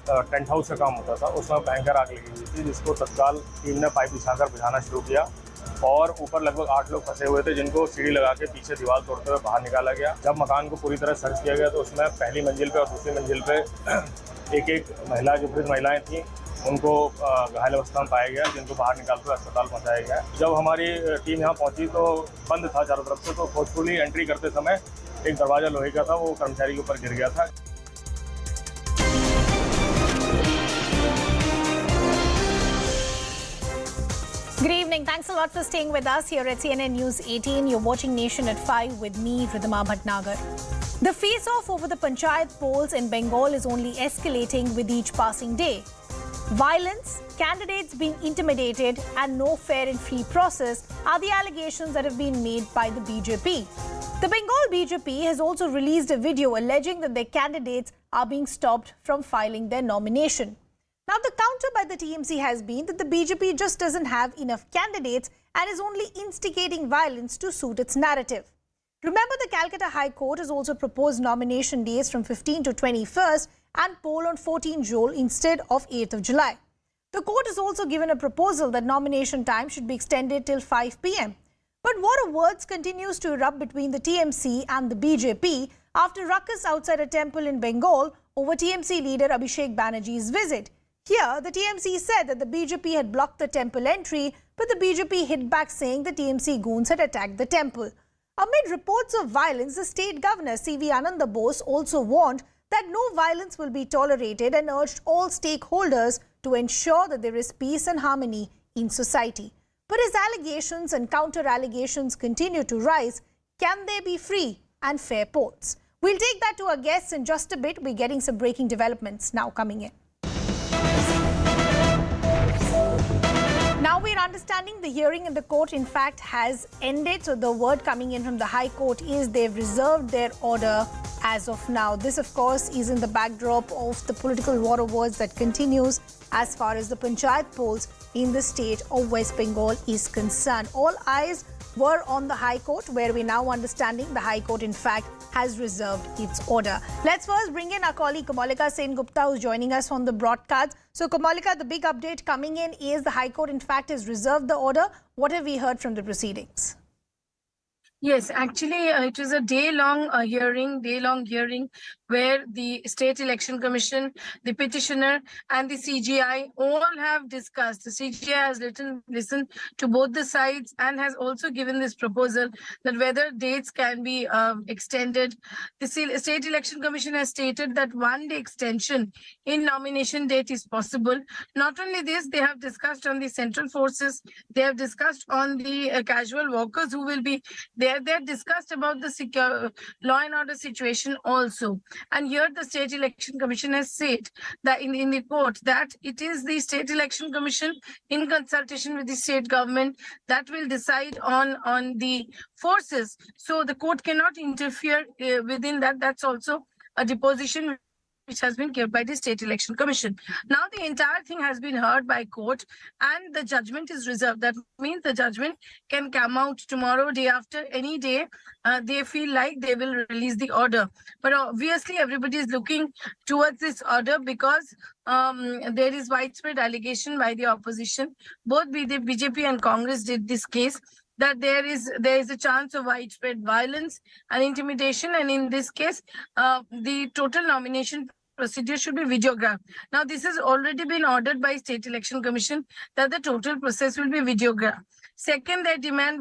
Tent house का काम होता था, उसमें भयंकर आग लगी हुई थी, जिसको तत्काल टीम ने पाइप बिछाकर बुझाना शुरू किया और ऊपर लगभग 8 लोग फंसे हुए थे, जिनको सीढ़ी लगा के पीछे दीवार तोड़ते हुए बाहर निकाला गया। जब मकान को पूरी तरह सर्च किया गया तो उसमें पहली मंजिल पे और दूसरी मंजिल पे एक महिला, जो वृद्ध महिलाएं थीं, उनको घायल अवस्था में पाया गया, जिनको बाहर निकालकर अस्पताल पहुंचाया गया। जब हमारी टीम यहाँ पहुंची तो बंद था चारों तरफ से, तो फोर्सफुली एंट्री करते समय एक दरवाजा लोहे का था, वो कर्मचारी के ऊपर गिर गया था। Good evening. Thanks a lot for staying with us here at CNN News 18. You're watching Nation at 5 with me, Ridhima Bhatnagar. The face-off over the Panchayat polls in Bengal is only escalating with each passing day. Violence, candidates being intimidated, and no fair and free process are the allegations that have been made by the BJP. The Bengal BJP has also released a video alleging that their candidates are being stopped from filing their nomination. Now, the counter by the TMC has been that the BJP just doesn't have enough candidates and is only instigating violence to suit its narrative. Remember, the Calcutta High Court has also proposed nomination days from 15 to 21st and poll on 14 July instead of 8th of July. The court has also given a proposal that nomination time should be extended till 5 p.m. But war of words continues to erupt between the TMC and the BJP after ruckus outside a temple in Bengal over TMC leader Abhishek Banerjee's visit. Here, the TMC said that the BJP had blocked the temple entry, but the BJP hit back saying the TMC goons had attacked the temple. Amid reports of violence, the state governor C.V. Ananda Bose also warned that no violence will be tolerated and urged all stakeholders to ensure that there is peace and harmony in society. But as allegations and counter-allegations continue to rise, can there be free and fair polls? We'll take that to our guests in just a bit. We're getting some breaking developments now coming in. Now we're understanding the hearing in the court, in fact, has ended. So the word coming in from the High Court is they've reserved their order as of now. This, of course, is in the backdrop of the political war of words that continues as far as the Panchayat polls in the state of West Bengal is concerned. All eyes were on the High Court, where we're now understanding the High Court, in fact, has reserved its order. Let's first bring in our colleague Kamalika Sen-Gupta, who's joining us on the broadcast. So, Kamalika, the big update coming in is the High Court, in fact, has reserved the order. What have we heard from the proceedings? Yes, actually, it was a day-long hearing where the State Election Commission, the petitioner and the CGI all have discussed. The CGI has listened to both the sides and has also given this proposal that whether dates can be extended. The State Election Commission has stated that 1 day extension in nomination date is possible. Not only this, they have discussed on the central forces, they have discussed on the casual workers who will be there. They have discussed about the law and order situation also. And here the State Election Commission has said that in the court that it is the State Election Commission in consultation with the state government that will decide on the forces. So the court cannot interfere within that. That's also a deposition which has been given by the State Election Commission. Now the entire thing has been heard by court and the judgment is reserved. That means the judgment can come out tomorrow, day after, any day. They feel like they will release the order. But obviously everybody is looking towards this order because there is widespread allegation by the opposition. Both the BJP and Congress did this case that there is a chance of widespread violence and intimidation, and in this case, the total nomination procedure should be videographed. Now, this has already been ordered by State Election Commission that the total process will be videographed. Second, their demand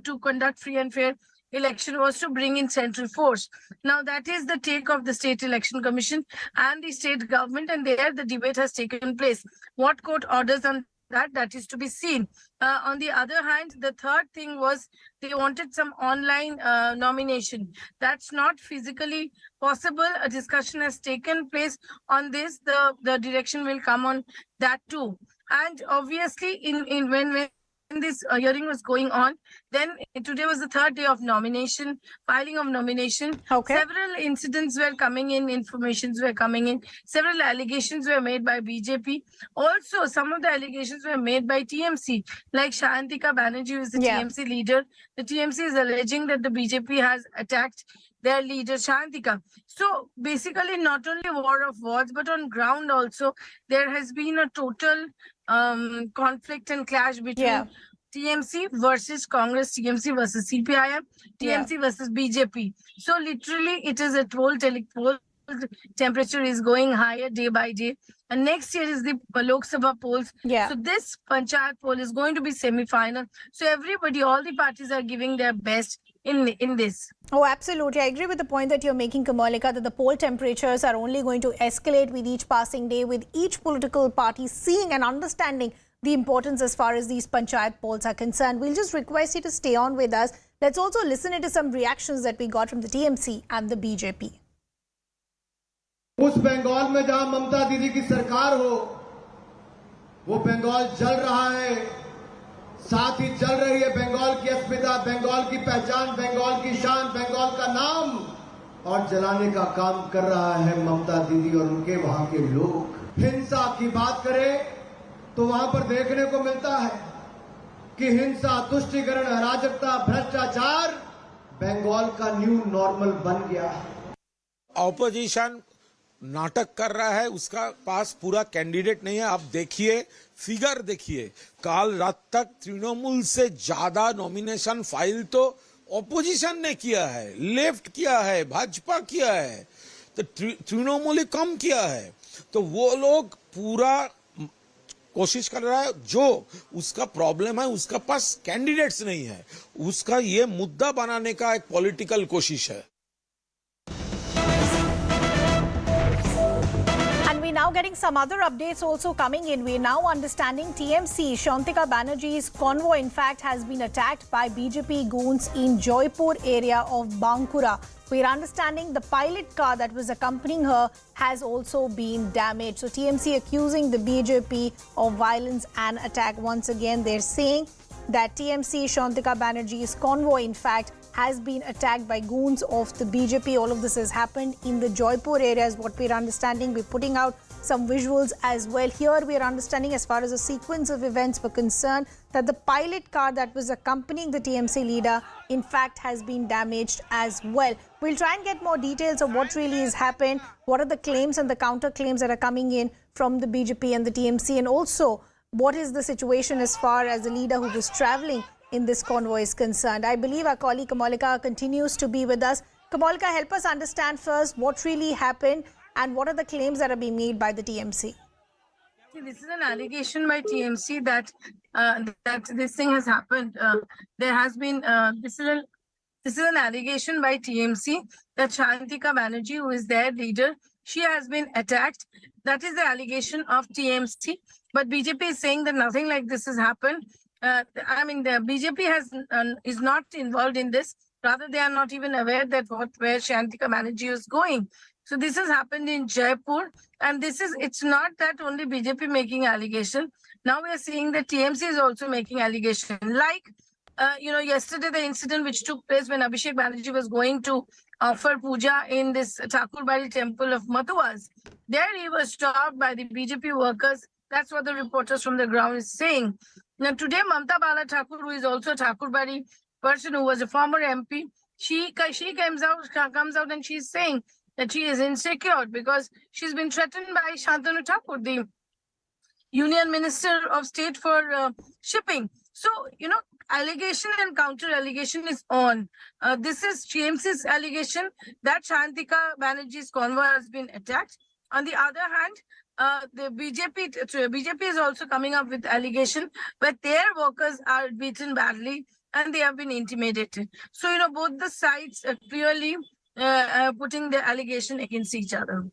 to conduct free and fair election was to bring in central force. Now, that is the take of the State Election Commission and the state government, and there the debate has taken place. What court orders on that is to be seen. On the other hand, the third thing was they wanted some online nomination. That's not physically possible. A discussion has taken place on this. The direction will come on that too. And obviously, when this hearing was going on, then today was the third day of filing of nomination. Okay. Several incidents were coming in, informations were coming in, several allegations were made by BJP. Also, some of the allegations were made by TMC, like Shayantika Banerjee, who is the TMC leader. The TMC is alleging that the BJP has attacked their leader Shantika. So basically, not only war of words, but on ground also, there has been a total conflict and clash between Yeah. TMC versus Congress, TMC versus CPIM, TMC versus BJP. So literally, it is a whole temperature is going higher day by day. And next year is the Lok Sabha polls. Yeah. So this Panchayat poll is going to be semi-final. So everybody, all the parties are giving their best in this. Oh, absolutely. I agree with the point that you're making, Kamalika, that the poll temperatures are only going to escalate with each passing day, with each political party seeing and understanding the importance as far as these Panchayat polls are concerned. We'll just request you to stay on with us. Let's also listen into some reactions that we got from the TMC and the BJP. उस बंगाल में जहां ममता दीदी की सरकार हो, वो बंगाल जल रहा है, साथ ही जल रही है बंगाल की अस्मिता, बंगाल की पहचान, बंगाल की शान, बंगाल का नाम, और जलाने का काम कर रहा है ममता दीदी और उनके वहां के लोग। हिंसा की बात करें तो वहां पर देखने को मिलता है कि हिंसा, तुष्टीकरण, अराजकता, भ्रष्टाचार बंगाल का न्यू नॉर्मल बन गया है। ऑपोजिशन नाटक कर रहा है, उसका पास पूरा कैंडिडेट नहीं है। आप देखिए, फिगर देखिए, कल रात तक तृणमूल से ज्यादा नॉमिनेशन फाइल तो ऑपोजिशन ने किया है, लेफ्ट किया है, भाजपा किया है, तो तृणमूल ही कम किया है। तो वो लोग पूरा कोशिश कर रहा है, जो उसका प्रॉब्लम है, उसका पास कैंडिडेट्स नहीं है, उसका ये मुद्दा बनाने का एक पॉलिटिकल कोशिश है। We're now getting some other updates also coming in. We're now understanding TMC, Shantika Banerjee's convoy, in fact, has been attacked by BJP goons in Jaipur area of Bankura. We're understanding the pilot car that was accompanying her has also been damaged. So TMC accusing the BJP of violence and attack. Once again, they're saying that TMC, Shantika Banerjee's convoy, in fact, has been attacked by goons of the BJP. All of this has happened in the Jaipur area is what we're understanding. We're putting out some visuals as well. Here we're understanding, as far as the sequence of events were concerned, that the pilot car that was accompanying the TMC leader, in fact, has been damaged as well. We'll try and get more details of what really has happened, what are the claims and the counter claims that are coming in from the BJP and the TMC, and also what is the situation as far as the leader who was travelling in this convoy is concerned. I believe our colleague Kamalika continues to be with us. Kamalika, help us understand first what really happened and what are the claims that are being made by the TMC. See, this is an allegation by TMC that that this thing has happened. There has been this is an allegation by TMC that Shantika Banerjee, who is their leader, she has been attacked. That is the allegation of TMC. But BJP is saying that nothing like this has happened. I mean, the BJP is not involved in this. Rather, they are not even aware that where Shantika Banerjee is going. So this has happened in Jaipur, and it's not that only BJP making allegation. Now we are seeing that TMC is also making allegation. Like, yesterday the incident which took place when Abhishek Banerjee was going to offer puja in this Thakurbari temple of Mathuas. There he was stopped by the BJP workers. That's what the reporters from the ground is saying. Now today, Mamta Bala Thakur, who is also a Thakurbari person who was a former MP, she comes out and she's saying that she is insecure because she's been threatened by Shantanu Thakur, the Union Minister of State for Shipping. So, allegation and counter allegation is on. This is TMC's allegation that Shantika Banerjee's convoy has been attacked. On the other hand, the BJP is also coming up with allegation where their workers are beaten badly and they have been intimidated. So, both the sides are clearly putting the allegation against each other.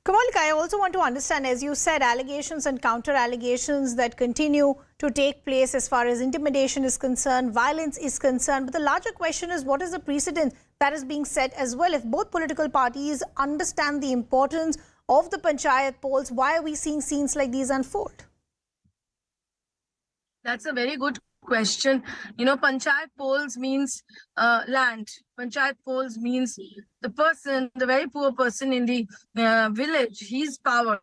Kamalika, I also want to understand, as you said, allegations and counter allegations that continue to take place as far as intimidation is concerned, violence is concerned. But the larger question is, what is the precedent that is being set as well? If both political parties understand the importance of the Panchayat polls, why are we seeing scenes like these unfold? That's a very good question. Panchayat polls means land. Panchayat polls means the person, the very poor person in the village, his power.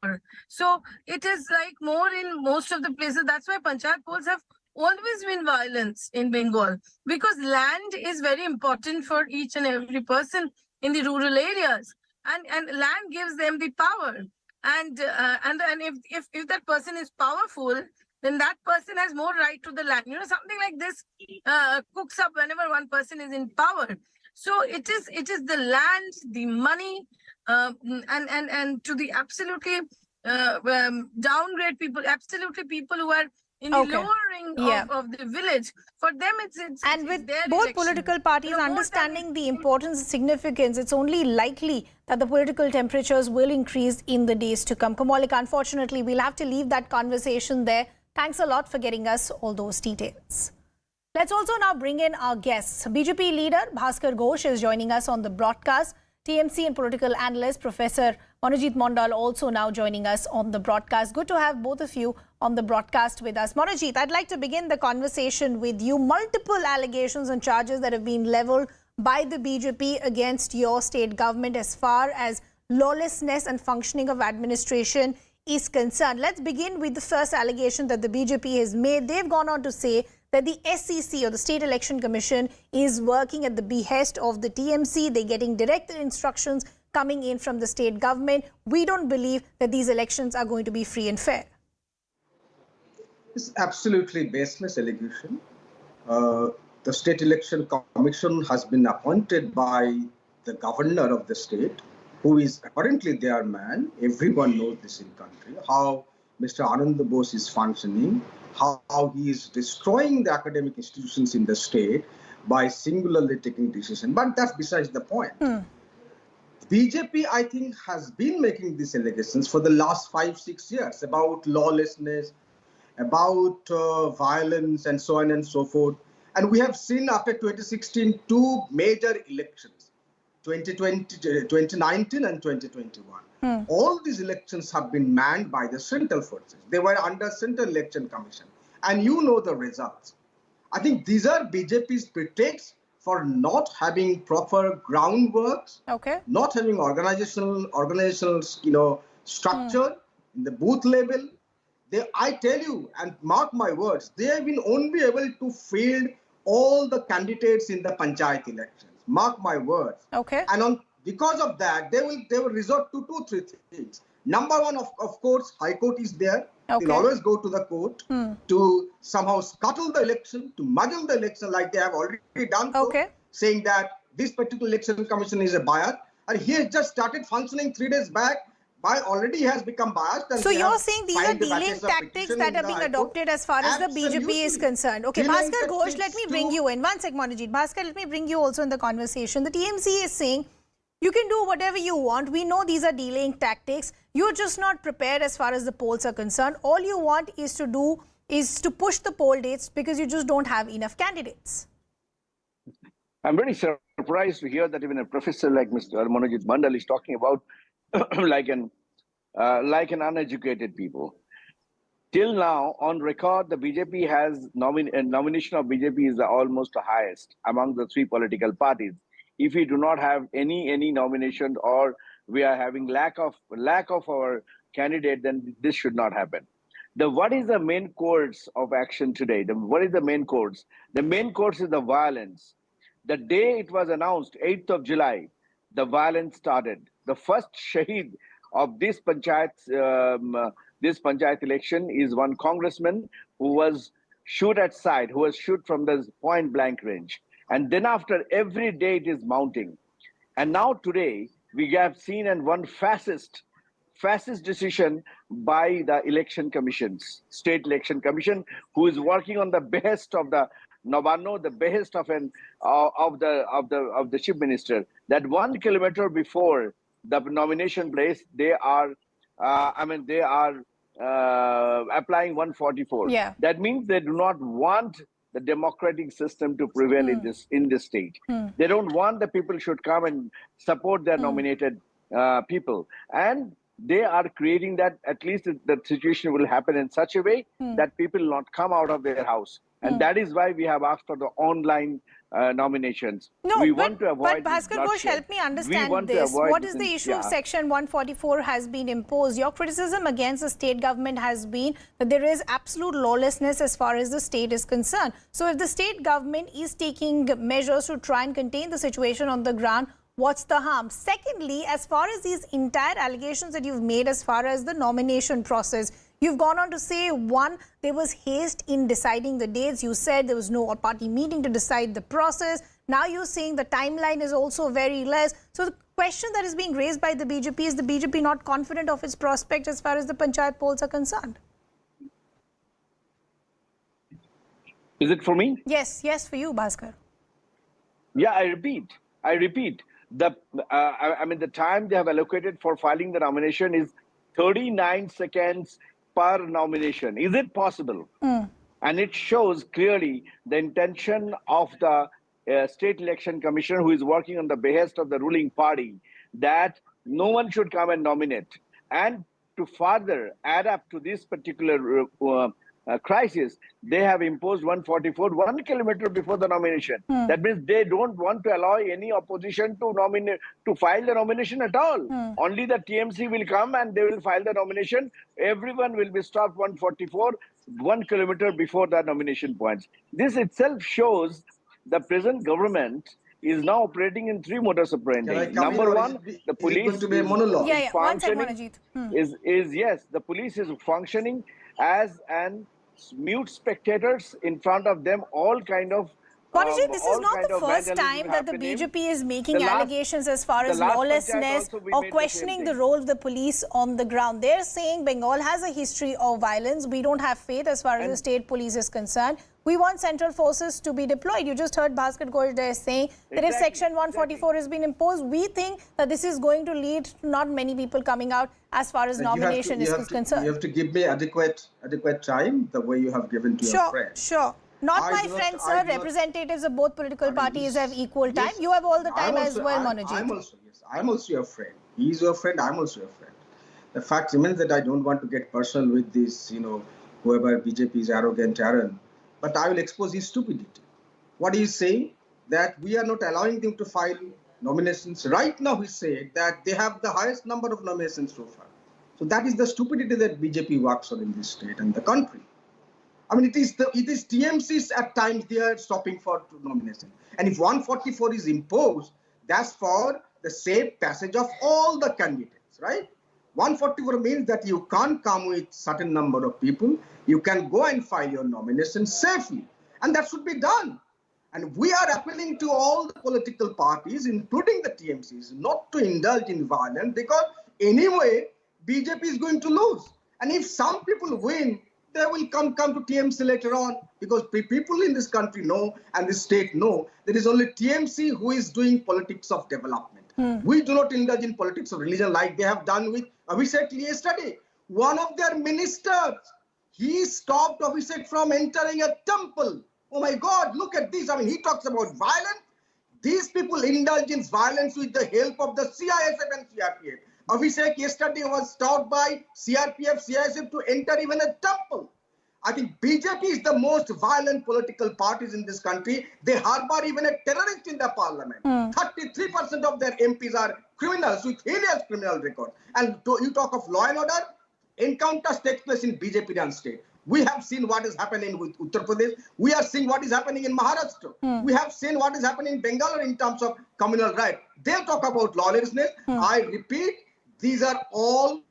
So it is like more in most of the places. That's why Panchayat polls have always been violence in Bengal, because land is very important for each and every person in the rural areas, and land gives them the power. And if that person is powerful, then that person has more right to the land. Something like this cooks up whenever one person is in power. So it is the land, the money, and to the absolutely downgrade people, absolutely people who are in the Okay. lowering Yeah. of the village. For them, And it's with their both election. political parties More than- understanding the importance and significance, it's only likely that the political temperatures will increase in the days to come. Kamalika, unfortunately, we'll have to leave that conversation there. Thanks a lot for getting us all those details. Let's also now bring in our guests. BJP leader Bhaskar Ghosh is joining us on the broadcast. TMC and political analyst Professor Manojit Mondal also now joining us on the broadcast. Good to have both of you on the broadcast with us. Manojit, I'd like to begin the conversation with you. Multiple allegations and charges that have been leveled by the BJP against your state government as far as lawlessness and functioning of administration is concerned. Let's begin with the first allegation that the BJP has made. They've gone on to say that the SEC or the State Election Commission is working at the behest of the TMC. They're getting direct instructions coming in from the state government. We don't believe that these elections are going to be free and fair. It's absolutely baseless allegation. The State Election Commission has been appointed by the governor of the state, who is apparently their man. Everyone knows this in country, how Mr. Anand Bose is functioning, how he is destroying the academic institutions in the state by singularly taking decision. But that's besides the point. BJP, I think, has been making these allegations for the last 5-6 years about lawlessness, about violence, and so on and so forth. And we have seen after 2016 two major elections, 2019 and 2021. All these elections have been manned by the central forces. They were under Central Election Commission. And you know the results. I think these are BJP's pretexts for not having proper groundworks, not having organizational structure in the booth level. I tell you, and mark my words, they have been only able to field all the candidates in the Panchayat elections. Mark my words. And because of that, they will resort to 2-3 things. Number one, of course, High Court is there. They'll always go to the court to somehow scuttle the election, to muddle the election like they have already done, saying that this particular election commission is a bias. And he has just started functioning 3 days back. Already has become biased. And so you're saying these are dealing tactics that are being adopted as far as the BJP is concerned. Okay, Bhaskar Ghosh, let me bring you in. One sec, Manojit. Bhaskar, let me bring you also in the conversation. The TMC is saying you can do whatever you want. We know these are delaying tactics. You're just not prepared as far as the polls are concerned. All you want is to push the poll dates because you just don't have enough candidates. I'm very surprised to hear that even a professor like Mr. Manojit Mondal is talking about like an uneducated people. Till now, on record, the BJP has nomination of BJP is almost the highest among the 3 political parties. If we do not have any nomination, or we are having lack of our candidate, then this should not happen. What is the main course of action today? What is the main course? The main course is the violence. The day it was announced, 8th of July, the violence started. The first shaheed of this panchayat election is one congressman who was shot at sight, who was shot from the point blank range. And then after, every day it is mounting. And now today, we have seen one fascist decision by the election commissions, State Election Commission, who is working on the behest of the Navarno, the behest of the chief minister. That 1 kilometer before the nomination place, they are applying 144. That means they do not want the democratic system to prevail in this state. They don't want the people should come and support their nominated people. And they are creating that at least the situation will happen in such a way that people will not come out of their house. And that is why we have asked for the online nominations. No, we but, want to avoid but Bhaskar Ghosh, help me understand this. What is the issue of Section 144 has been imposed? Your criticism against the state government has been that there is absolute lawlessness as far as the state is concerned. So if the state government is taking measures to try and contain the situation on the ground, what's the harm? Secondly, as far as these entire allegations that you've made as far as the nomination process, you've gone on to say, one, there was haste in deciding the dates. You said there was no all-party meeting to decide the process. Now you're saying the timeline is also very less. So the question that is being raised by the BJP is the BJP not confident of its prospect as far as the Panchayat polls are concerned? Is it for me? Yes, yes, for you, Bhaskar. Yeah, I repeat. The the time they have allocated for filing the nomination is 39 seconds per nomination. Is it possible? And it shows clearly the intention of the State Election Commissioner, who is working on the behest of the ruling party, that no one should come and nominate. And to further add up to this particular crisis, they have imposed 144 1 kilometer before the nomination. That means they don't want to allow any opposition to file the nomination at all. Only the TMC will come and they will file the nomination. Everyone will be stopped 144 1 kilometer before the nomination points. This itself shows the present government is now operating in three modus operandi. Number one, the police is functioning. The police is functioning as an mute spectators in front of them. All kind of. Manojit, this is not the first time that the BJP is making allegations as far as lawlessness or questioning the role of the police on the ground. They're saying Bengal has a history of violence. We don't have faith as far as the state police is concerned. We want central forces to be deployed. You just heard Bhaskar Ghosh there saying that if Section 144 has been imposed, we think that this is going to lead to not many people coming out as far as nomination is concerned. You have to give me adequate time, the way you have given to your friend. Sure. Not my friends, sir. Representatives of both political parties have equal time. You have all the time as well, Manojit. I'm also your friend. He is your friend. I'm also your friend. The fact remains that I don't want to get personal with this, whoever BJP is arrogant, Aaron. But I will expose his stupidity. What he is saying, that we are not allowing them to file nominations. Right now, he said that they have the highest number of nominations so far. So that is the stupidity that BJP works on in this state and the country. I mean, it is TMCs at times they are stopping for nomination. And if 144 is imposed, that's for the safe passage of all the candidates, right? 144 means that you can't come with certain number of people. You can go and file your nomination safely. And that should be done. And we are appealing to all the political parties, including the TMCs, not to indulge in violence, because anyway, BJP is going to lose. And if some people win, they will come to TMC later on, because people in this country know and this state know there is only TMC who is doing politics of development. We do not indulge in politics of religion like they have done with Abhishek yesterday. One of their ministers, he stopped Abhishek from entering a temple. Oh my God, look at this. I mean, he talks about violence. These people indulge in violence with the help of the CISF and CRPF. Abhishek yesterday was stopped by CRPF, CISF to enter even a temple. I think BJP is the most violent political parties in this country. They harbor even a terrorist in the parliament. 33% of their MPs are criminals with heinous criminal record. And you talk of law and order, encounters take place in BJP-run state. We have seen what is happening with Uttar Pradesh. We are seeing what is happening in Maharashtra. We have seen what is happening in Bengal in terms of communal rights. They'll talk about lawlessness. I repeat, these are all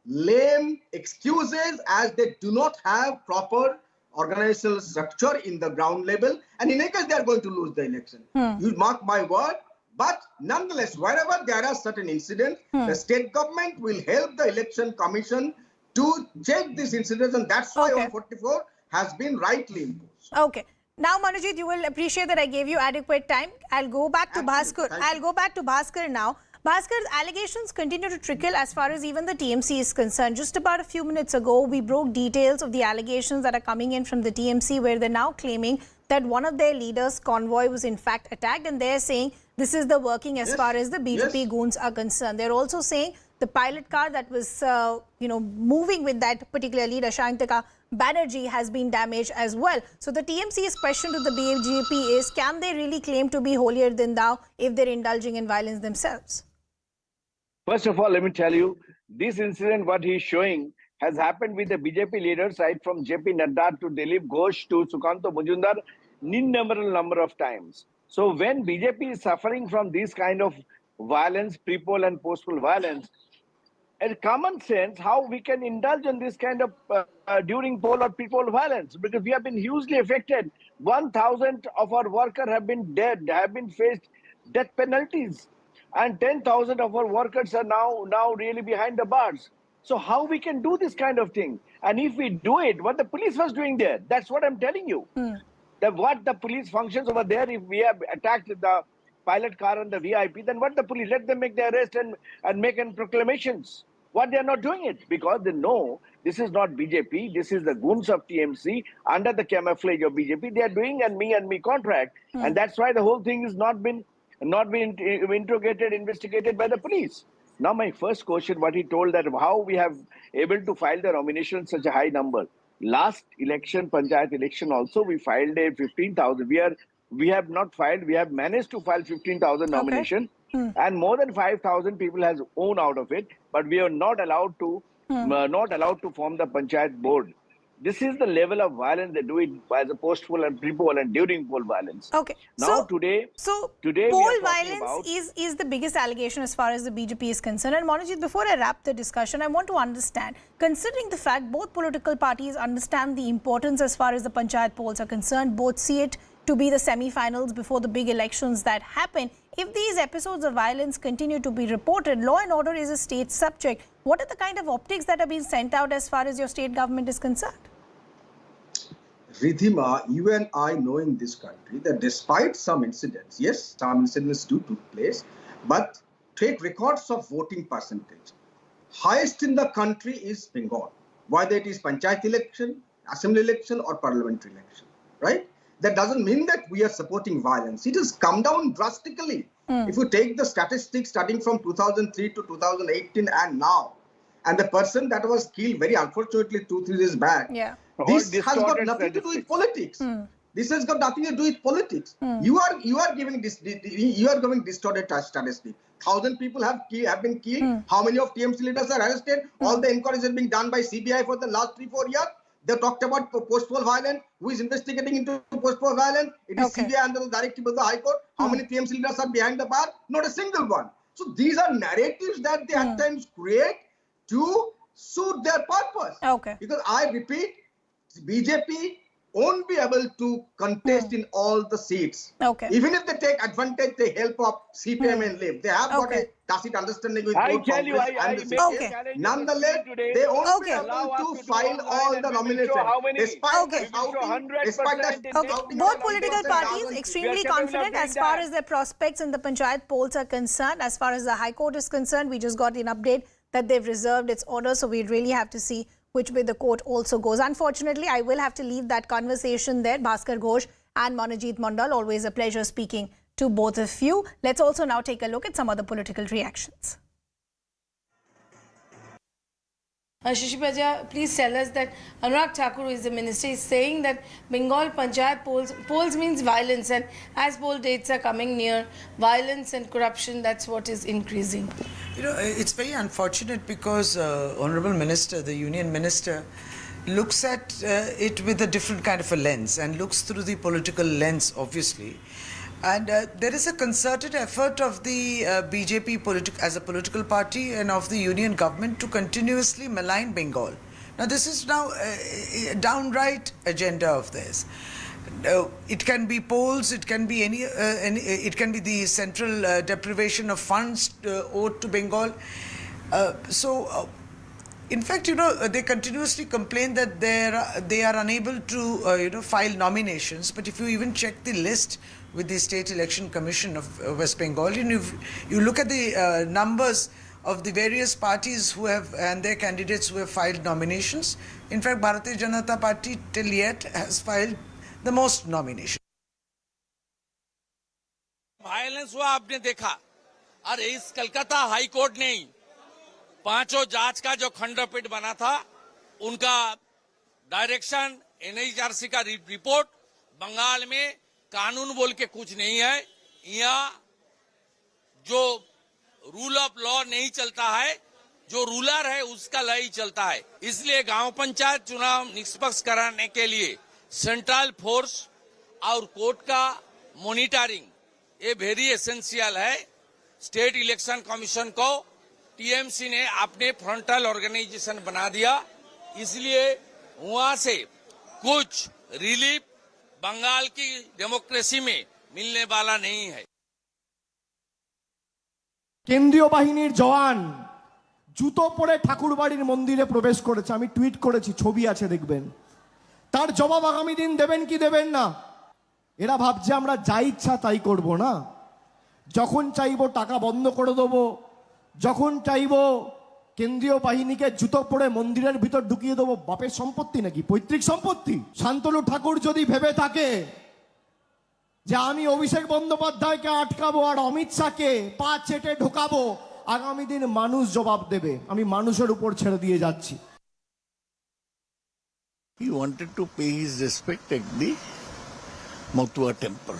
lame excuses, as they do not have proper organizational structure in the ground level. And in any case, they are going to lose the election. You mark my word. But nonetheless, wherever there are certain incidents, the state government will help the election commission to check these incidents. And that's why 144 has been rightly imposed. Okay. Now, Manojit, you will appreciate that I gave you adequate time. I'll go back to Bhaskar. I'll go back to Bhaskar now. Bhaskar's allegations continue to trickle as far as even the TMC is concerned. Just about a few minutes ago, we broke details of the allegations that are coming in from the TMC, where they're now claiming that one of their leaders, Convoy, was in fact attacked, and they're saying this is the working as far as the BJP goons are concerned. They're also saying The pilot car that was, moving with that particular leader, Shantaka Banerjee, has been damaged as well. So the TMC's question to the BJP is, can they really claim to be holier than thou if they're indulging in violence themselves? First of all, let me tell you, this incident, what he's showing, has happened with the BJP leaders, right from JP Nadda to Dilip Ghosh to Sukanto Majumdar, innumerable number of times. So when BJP is suffering from this kind of violence, pre-poll and post-poll violence, and common sense, how we can indulge in this kind of during poll or pre-poll violence, because we have been hugely affected. 1,000 of our workers have been dead, have been faced death penalties, and 10,000 of our workers are now really behind the bars. So how we can do this kind of thing? And if we do it, what the police was doing there, that's what I'm telling you. What the police functions over there, if we have attacked the pilot car and the VIP, then what the police? Let them make the arrest and make proclamations. What they are not doing it, because they know this is not BJP, this is the goons of TMC under the camouflage of BJP. They are doing and me contract. And that's why the whole thing is not been interrogated, investigated by the police. Now, my first question, what he told, that how we have able to file the nomination such a high number. Last election, Panchayat election also, we filed a 15,000. We have not filed, we have managed to file 15,000 nomination, and more than 5,000 people has owned out of it, but we are not allowed to form the Panchayat board. This is the level of violence they do it as a post-poll and pre-poll and during poll violence. Okay. Now today poll violence is the biggest allegation as far as the BJP is concerned. And Monojit, before I wrap the discussion, I want to understand, considering the fact both political parties understand the importance as far as the Panchayat polls are concerned, both see it to be the semi-finals before the big elections that happen. If these episodes of violence continue to be reported, law and order is a state subject. What are the kind of optics that are being sent out as far as your state government is concerned? Ridhima, you and I know in this country that despite some incidents, yes, some incidents do take place, but take records of voting percentage. Highest in the country is Bengal, whether it is Panchayat election, assembly election or parliamentary election, right? That doesn't mean that we are supporting violence. It has come down drastically. If you take the statistics starting from 2003 to 2018 and now, and the person that was killed very unfortunately 2-3 days back, this has got nothing to do with politics. This has got nothing to do with politics. You are giving distorted statistics. 1,000 people have been killed. How many of TMC leaders are arrested? All the inquiries are being done by CBI for the last 3-4 years. They talked about post-poll violence. Who is investigating into post-poll violence? It is CBI under the directive of the High Court. How many TMC leaders are behind the bar? Not a single one. So these are narratives that they at times create to suit their purpose. Because I repeat, BJP won't be able to contest in all the seats. Even if they take advantage, the help of CPM and LIV. They have got a tacit understanding with both Congress and the CPM. Nonetheless, they won't be able to file all the nominations. Both political parties extremely confident as far as their prospects in the Panchayat polls are concerned. As far as the High Court is concerned, we just got an update that they've reserved its order. So we really have to see which way the court also goes. Unfortunately, I will have to leave that conversation there. Bhaskar Ghosh and Monojit Mandal, always a pleasure speaking to both of you. Let's also now take a look at some other political reactions. Shishipajya, please tell us that Anurag Thakur, who is the minister, is saying that Bengal Panchayat polls means violence, and as poll dates are coming near, violence and corruption, that's what is increasing. You know, it's very unfortunate because Honorable Minister, the Union Minister, looks at it with a different kind of a lens and looks through the political lens, obviously. And there is a concerted effort of the BJP as a political party and of the union government to continuously malign Bengal. Now, this is now a downright agenda of theirs. It can be polls, it can be it can be the central deprivation of funds owed to Bengal. In fact, you know, they continuously complain that they are unable to, file nominations. But if you even check the list with the State Election Commission of West Bengal, you look at the numbers of the various parties who have and their candidates who have filed nominations. In fact, Bharatiya Janata Party till yet has filed the most nominations. Violence हुआ आपने देखा, और इस Calcutta high court ने पांचों जांच का जो खंडपीठ बना था उनका डायरेक्शन एनएचआरसी का रिपोर्ट, बंगाल में कानून बोल के कुछ नहीं है, यहाँ जो रूल ऑफ लॉ नहीं चलता है, जो रूलर है उसका लॉ ही चलता है। इसलिए गांव पंचायत चुनाव निष्पक्ष कराने के लिए सेंट्रल फोर्स और कोर्ट का मॉनिटरिंग ये वेरी एसेंशियल है। स्टेट इलेक्शन कमीशन को टीएमसी ने अपने फ्रंटल ऑर्गेनाइजेशन बना दिया, इसलिए वहां से कुछ रिलीफ बंगाल की डेमोक्रेसी में मिलने वाला नहीं है। কেন্দ্রীয় বাহিনীর জওয়ান জুতো পরে ঠাকুরবাড়ির মন্দিরে প্রবেশ করেছে, আমি টুইট করেছি, ছবি আছে দেখবেন। তার জবাব আগামী দিন দেবেন কি দেবেন না? এরা ভাবছে আমরা যা ইচ্ছা তাই করব না। যখন চাইবো টাকা বন্ধ করে দেবো, যখন চাইবো কেন্দ্রীয় বাহিনীকে জুতো পরে মন্দিরের ভিতর ঢুকিয়ে দেবো। বাপের সম্পত্তি নাকি, পৈতৃক সম্পত্তি? শান্তনু ঠাকুর যদি ভেবে থাকে যে আমি অভিষেক বন্দ্যোপাধ্যায়কে আটকাবো আর অমিত শাহকে পা চেটে ঢোকাবো, আগামী দিন মানুষ জবাব দেবে। আমি মানুষের উপর ছেড়ে দিয়ে যাচ্ছি। He wanted to pay his respect at the Matua temple.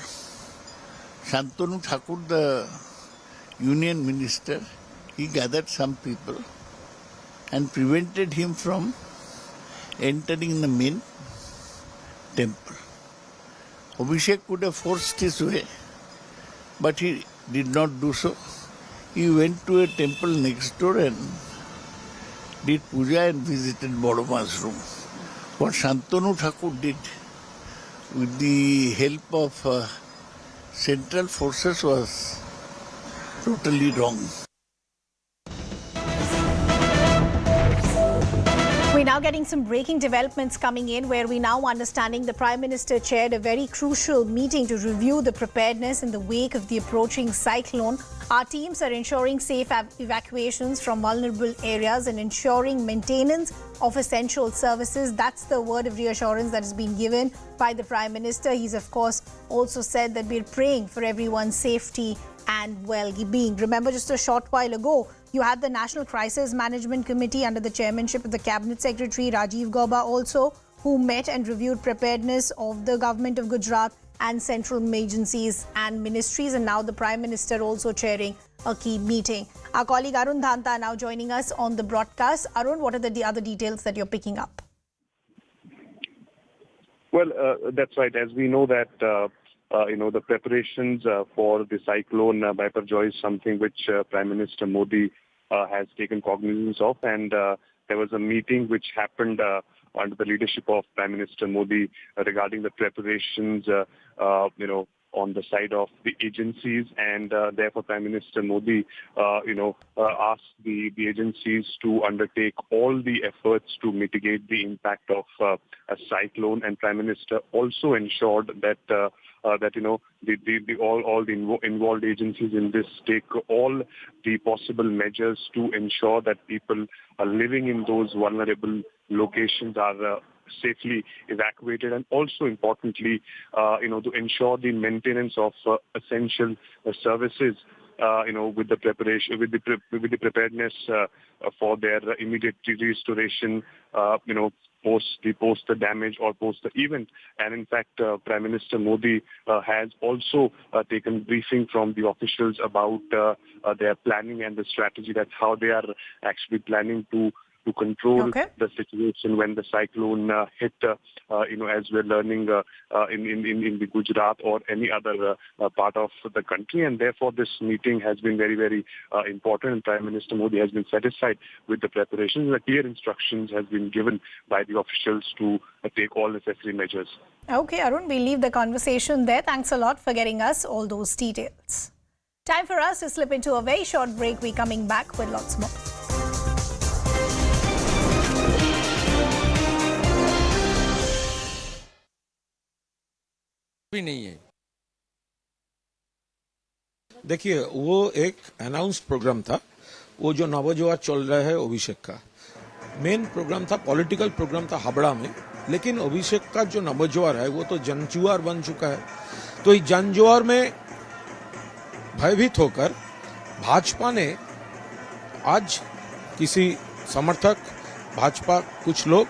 Shantanu Thakur, the union minister, he gathered some people and prevented him from entering the main temple. Abhishek could have forced his way, but he did not do so. He went to a temple next door and did puja and visited Bodoma's room. What Shantanu Thakur did with the help of central forces was totally wrong. We're now getting some breaking developments coming in, where we now understanding the Prime Minister chaired a very crucial meeting to review the preparedness in the wake of the approaching cyclone. Our teams are ensuring safe evacuations from vulnerable areas and ensuring maintenance of essential services. That's the word of reassurance that has been given by the Prime Minister. He's of course also said that we're praying for everyone's safety and well-being. Remember, just a short while ago, you had the National Crisis Management Committee under the chairmanship of the Cabinet Secretary Rajiv Gauba also, who met and reviewed preparedness of the government of Gujarat and central agencies and ministries, and now the Prime Minister also chairing a key meeting. Our colleague Arun Dhanta now joining us on the broadcast. Arun, what are the other details that you're picking up? Well, that's right. As we know that the preparations for the cyclone Biparjoy is something which Prime Minister Modi has taken cognizance of, and there was a meeting which happened under the leadership of Prime Minister Modi regarding the preparations, on the side of the agencies, and therefore Prime Minister Modi, asked the agencies to undertake all the efforts to mitigate the impact of a cyclone, and Prime Minister also ensured that all the involved agencies in this take all the possible measures to ensure that people living in those vulnerable locations are safely evacuated, and also importantly, to ensure the maintenance of essential services, with the preparation, with the preparedness for their immediate restoration, post the damage or post the event. And in fact, Prime Minister Modi has also taken briefing from the officials about their planning and the strategy, that how they are actually planning to control the situation when the cyclone hit, as we're learning in the Gujarat or any other part of the country. And therefore, this meeting has been very, very important. And Prime Minister Modi has been satisfied with the preparations. The clear instructions has been given by the officials to take all necessary measures. Okay, Arun, we'll leave the conversation there. Thanks a lot for getting us all those details. Time for us to slip into a very short break. We're coming back with lots more. भी नहीं है। देखिए, वो एक announced programme था, वो जो नवजुआ चल रहा है अभिषेक का मेन प्रोग्राम था, पॉलिटिकल प्रोग्राम था हावड़ा में, लेकिन अभिषेक का जो नवजुआर है वो तो जनजुआर बन चुका है। तो इस जनजुआर में भयभीत होकर भाजपा ने आज किसी समर्थक भाजपा कुछ लोग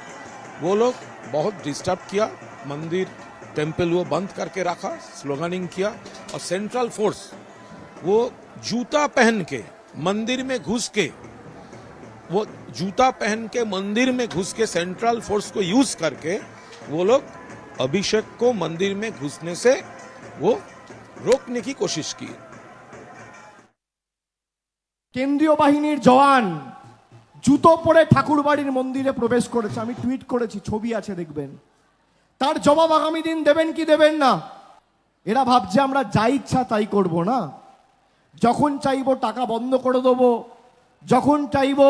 वो लोग बहुत डिस्टर्ब किया, मंदिर टेम्पल वो बंद करके रखा, स्लोगनिंग किया और सेंट्रल फोर्स वो जूता पहन के मंदिर में घुस के मंदिर में घुस के सेंट्रल फोर्स को यूज करके वो लोग अभिषेक को मंदिर में घुसने से वो रोकने की कोशिश की। কেন্দ্রীয় বাহিনীর জওয়ান জুতো পরে ঠাকুরবাড়ির মন্দিরে প্রবেশ করেছে, আমি টুইট করেছি, ছবি আছে দেখবেন। তার জবাব আগামী দিন দেবেন কি দেবেন না? এরা ভাবছে আমরা যা ইচ্ছা তাই করব না, যখন চাইবো টাকা বন্ধ করে দেবো, যখন চাইবো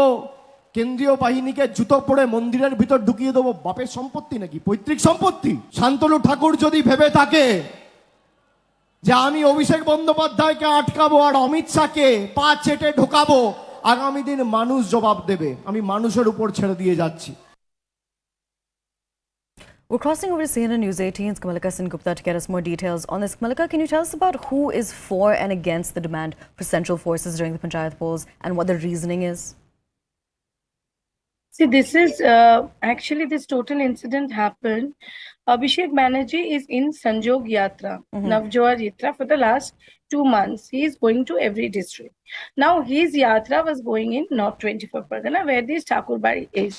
কেন্দ্রীয় বাহিনীকে জুতো পরে মন্দিরের ভিতর ঢুকিয়ে দেবো। বাপের সম্পত্তি নাকি পৈতৃক সম্পত্তি? শান্তনু ঠাকুর যদি ভেবে থাকে যে আমি অভিষেক বন্দ্যোপাধ্যায়কে আটকাবো আর অমিত শাহকে পা চেটে ঢোকাবো, আগামী দিন মানুষ জবাব দেবে। আমি মানুষের উপর ছেড়ে দিয়ে যাচ্ছি। We're crossing over to CNN News 18's Kamalika Singupta to get us more details on this. Kamalika, can you tell us about who is for and against the demand for central forces during the Panchayat polls and what the reasoning is? See, this is actually this total incident happened. Abhishek Banerjee is in Sanjog Yatra, Navjoar Yatra for the last 2 months. He is going to every district. Now, his yatra was going in North 24th Pargana, where this Thakurbari is.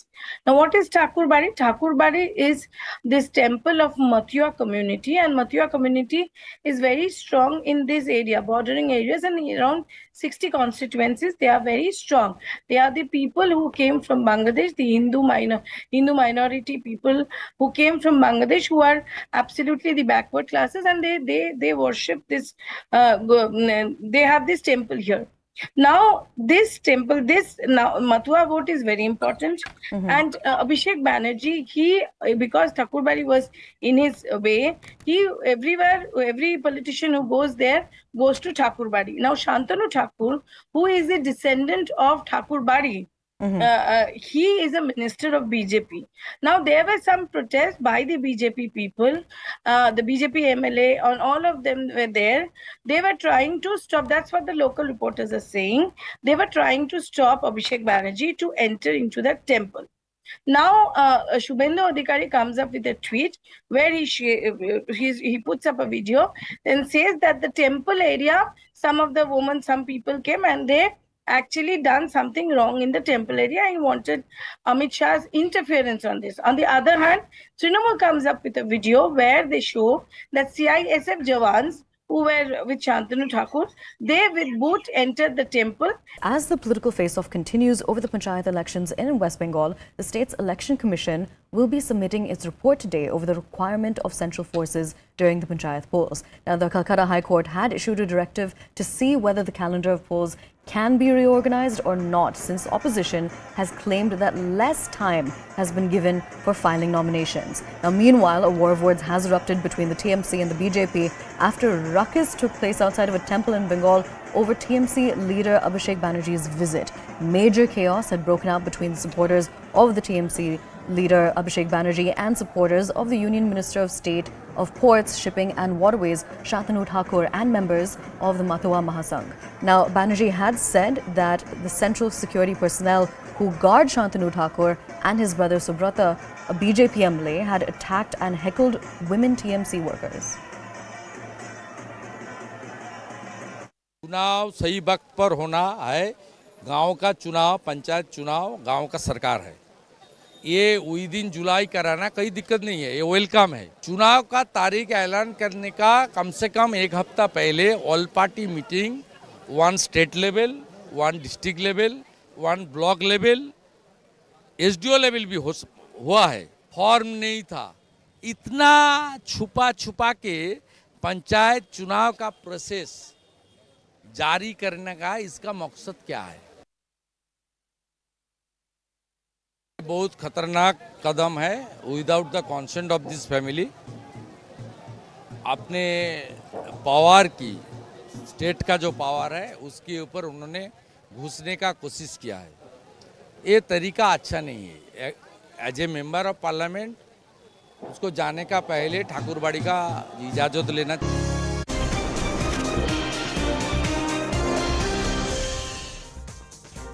Now, what is Thakurbari? Thakurbari is this temple of Mathua community, and Mathua community is very strong in this area, bordering areas, and around 60 constituencies. They are very strong. They are the people who came from Bangladesh, the Hindu minority people who came from Bangladesh, who are absolutely the backward classes, and they worship this. They have this temple here. Now, this temple, now Mathua vote is very important, and Abhishek Banerjee, because Thakurbari was in his way, every politician who goes there goes to Thakurbari. Now, Shantanu Thakur, who is a descendant of Thakurbari, he is a minister of BJP. Now, there were some protests by the BJP people, the BJP MLA, and all of them were there. They were trying to stop, that's what the local reporters are saying, they were trying to stop Abhishek Banerjee to enter into that temple. Now, Shubhendu Adhikari comes up with a tweet where he puts up a video and says that the temple area, some people came and they actually done something wrong in the temple area. He wanted Amit Shah's interference on this. On the other hand, Trinamool comes up with a video where they show that CISF Jawans who were with Shantanu Thakur, they with boot entered the temple. As the political face-off continues over the Panchayat elections in West Bengal, the state's election commission will be submitting its report today over the requirement of central forces during the Panchayat polls. Now, the Calcutta High Court had issued a directive to see whether the calendar of polls can be reorganized or not, since opposition has claimed that less time has been given for filing nominations. Now, meanwhile, a war of words has erupted between the TMC and the BJP after ruckus took place outside of a temple in Bengal over TMC leader Abhishek Banerjee's visit. Major chaos had broken out between the supporters of the TMC leader Abhishek Banerjee and supporters of the Union Minister of State of Ports, Shipping and Waterways, Shantanu Thakur, and members of the Mathua Mahasangh. Now, Banerjee had said that the central security personnel who guard Shantanu Thakur and his brother Subrata, a BJP MLA, had attacked and heckled women TMC workers. चुनाव सही वक्त पर होना है। गांव का चुनाव, पंचायत चुनाव गांव का सरकार है। ये विद इन जुलाई कराना कोई दिक्कत नहीं है, ये वेलकम है। चुनाव का तारीख ऐलान करने का कम से कम 1 हफ्ता पहले all party meeting, 1 state level, 1 district level, 1 block level, SDO level भी हुआ है। फॉर्म नहीं था। इतना छुपा के पंचायत चुनाव का प्रोसेस जारी करने का इसका मकसद क्या है? बहुत खतरनाक कदम है। Without the consent of this family अपने पावर की, स्टेट का जो पावर है उसके ऊपर उन्होंने घुसने का कोशिश किया है। ये तरीका अच्छा नहीं है। As a member of parliament उसको जाने का पहले ठाकुरबाड़ी का इजाज़त लेना।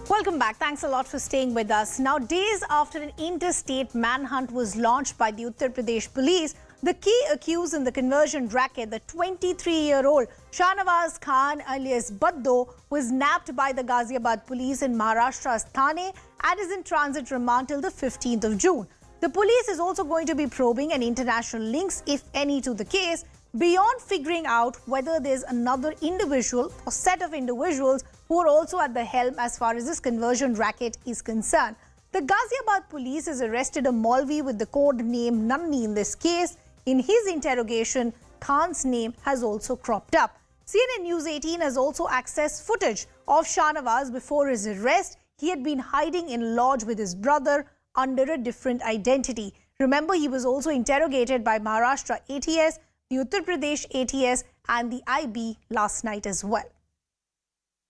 Well, Welcome back. Thanks a lot for staying with us. Now, days after an interstate manhunt was launched by the Uttar Pradesh police, the key accused in the conversion racket, the 23-year-old Shahnawaz Khan alias Baddo, was nabbed by the Ghaziabad police in Maharashtra's Thane and is in transit remand till the 15th of June. The police is also going to be probing any international links, if any, to the case, beyond figuring out whether there's another individual or set of individuals who are also at the helm as far as this conversion racket is concerned. The Ghaziabad police has arrested a Maulvi with the code name Nanni in this case. In his interrogation, Khan's name has also cropped up. CNN News 18 has also accessed footage of Shahnawaz before his arrest. He had been hiding in lodge with his brother under a different identity. Remember, he was also interrogated by Maharashtra ATS, the Uttar Pradesh ATS and the IB last night as well.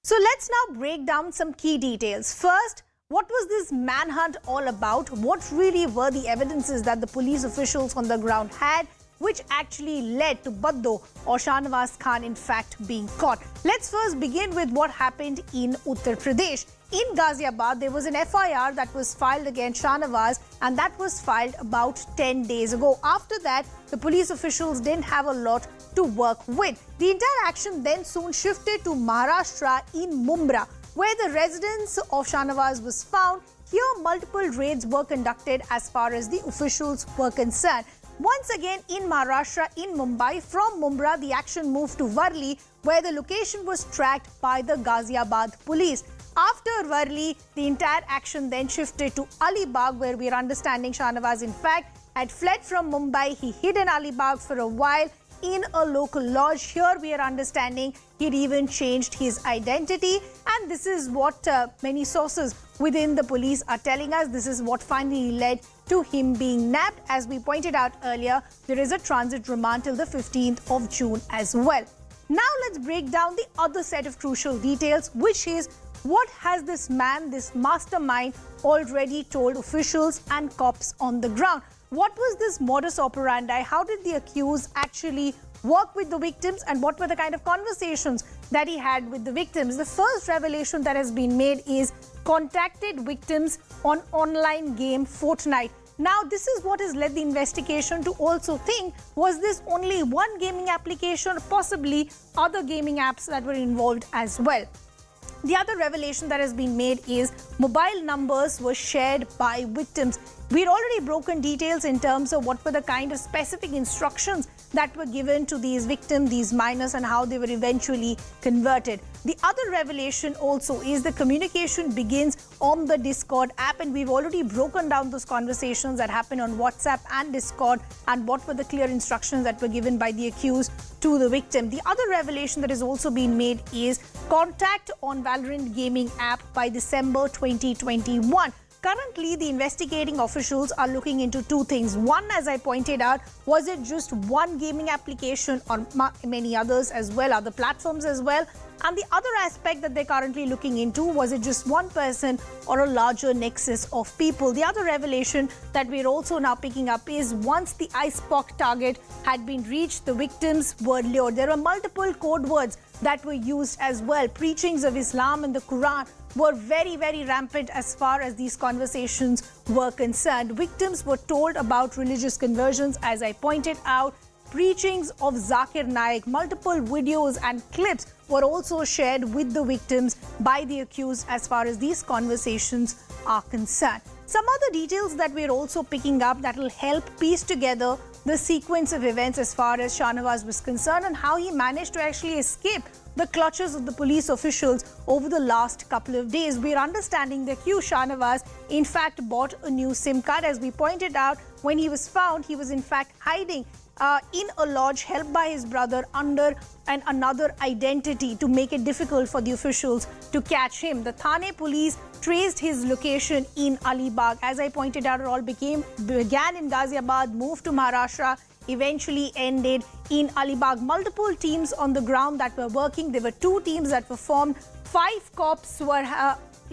So let's now break down some key details. First, what was this manhunt all about? What really were the evidences that the police officials on the ground had, which actually led to Baddo or Shahnawaz Khan in fact being caught? Let's first begin with what happened in Uttar Pradesh. In Ghaziabad, there was an FIR that was filed against Shahnawaz, and that was filed about 10 days ago. After that, the police officials didn't have a lot to work with. The entire action then soon shifted to Maharashtra in Mumbai, where the residence of Shahnawaz was found. Here, multiple raids were conducted as far as the officials were concerned. Once again in Maharashtra, in Mumbai, from Mumbai, the action moved to Worli, where the location was tracked by the Ghaziabad police. After Worli, the entire action then shifted to Alibag, where we are understanding Shahnawaz in fact had fled from Mumbai. He hid in Alibag for a while in a local lodge. Here we are understanding he'd even changed his identity, and this is what many sources within the police are telling us. This is what finally led to him being nabbed. As we pointed out earlier, there is a transit remand till the 15th of June as well. Now let's break down the other set of crucial details, which is what has this man, this mastermind, already told officials and cops on the ground? What was this modus operandi? How did the accused actually work with the victims, and what were the kind of conversations that he had with the victims? The first revelation that has been made is contacted victims on online game Fortnite. Now, this is what has led the investigation to also think, was this only one gaming application or possibly other gaming apps that were involved as well? The other revelation that has been made is mobile numbers were shared by victims. We'd already broken details in terms of what were the kind of specific instructions that were given to these victims, these minors, and how they were eventually converted. The other revelation also is the communication begins on the Discord app, and we've already broken down those conversations that happened on WhatsApp and Discord and what were the clear instructions that were given by the accused to the victim. The other revelation that has also been made is contact on Valorant gaming app by December 2021. Currently, the investigating officials are looking into two things. One, as I pointed out, was it just one gaming application or many others as well, other platforms as well? And the other aspect that they're currently looking into, was it just one person or a larger nexus of people? The other revelation that we're also now picking up is once the ISPOC target had been reached, the victims were lured. There are multiple code words that were used as well. Preachings of Islam and the Quran were very, very rampant as far as these conversations were concerned. Victims were told about religious conversions, as I pointed out. Preachings of Zakir Naik, multiple videos and clips were also shared with the victims by the accused as far as these conversations are concerned. Some other details that we're also picking up that will help piece together the sequence of events as far as Shahnawaz was concerned and how he managed to actually escape the clutches of the police officials over the last couple of days. We're understanding the accused Shahnawaz in fact bought a new SIM card. As we pointed out, when he was found, he was in fact hiding in a lodge held by his brother under another identity to make it difficult for the officials to catch him. The Thane police traced his location in Alibag. As I pointed out, it all began in Ghaziabad, moved to Maharashtra, eventually ended in Alibag. Multiple teams on the ground that were working. There were 2 teams that were formed. 5 cops were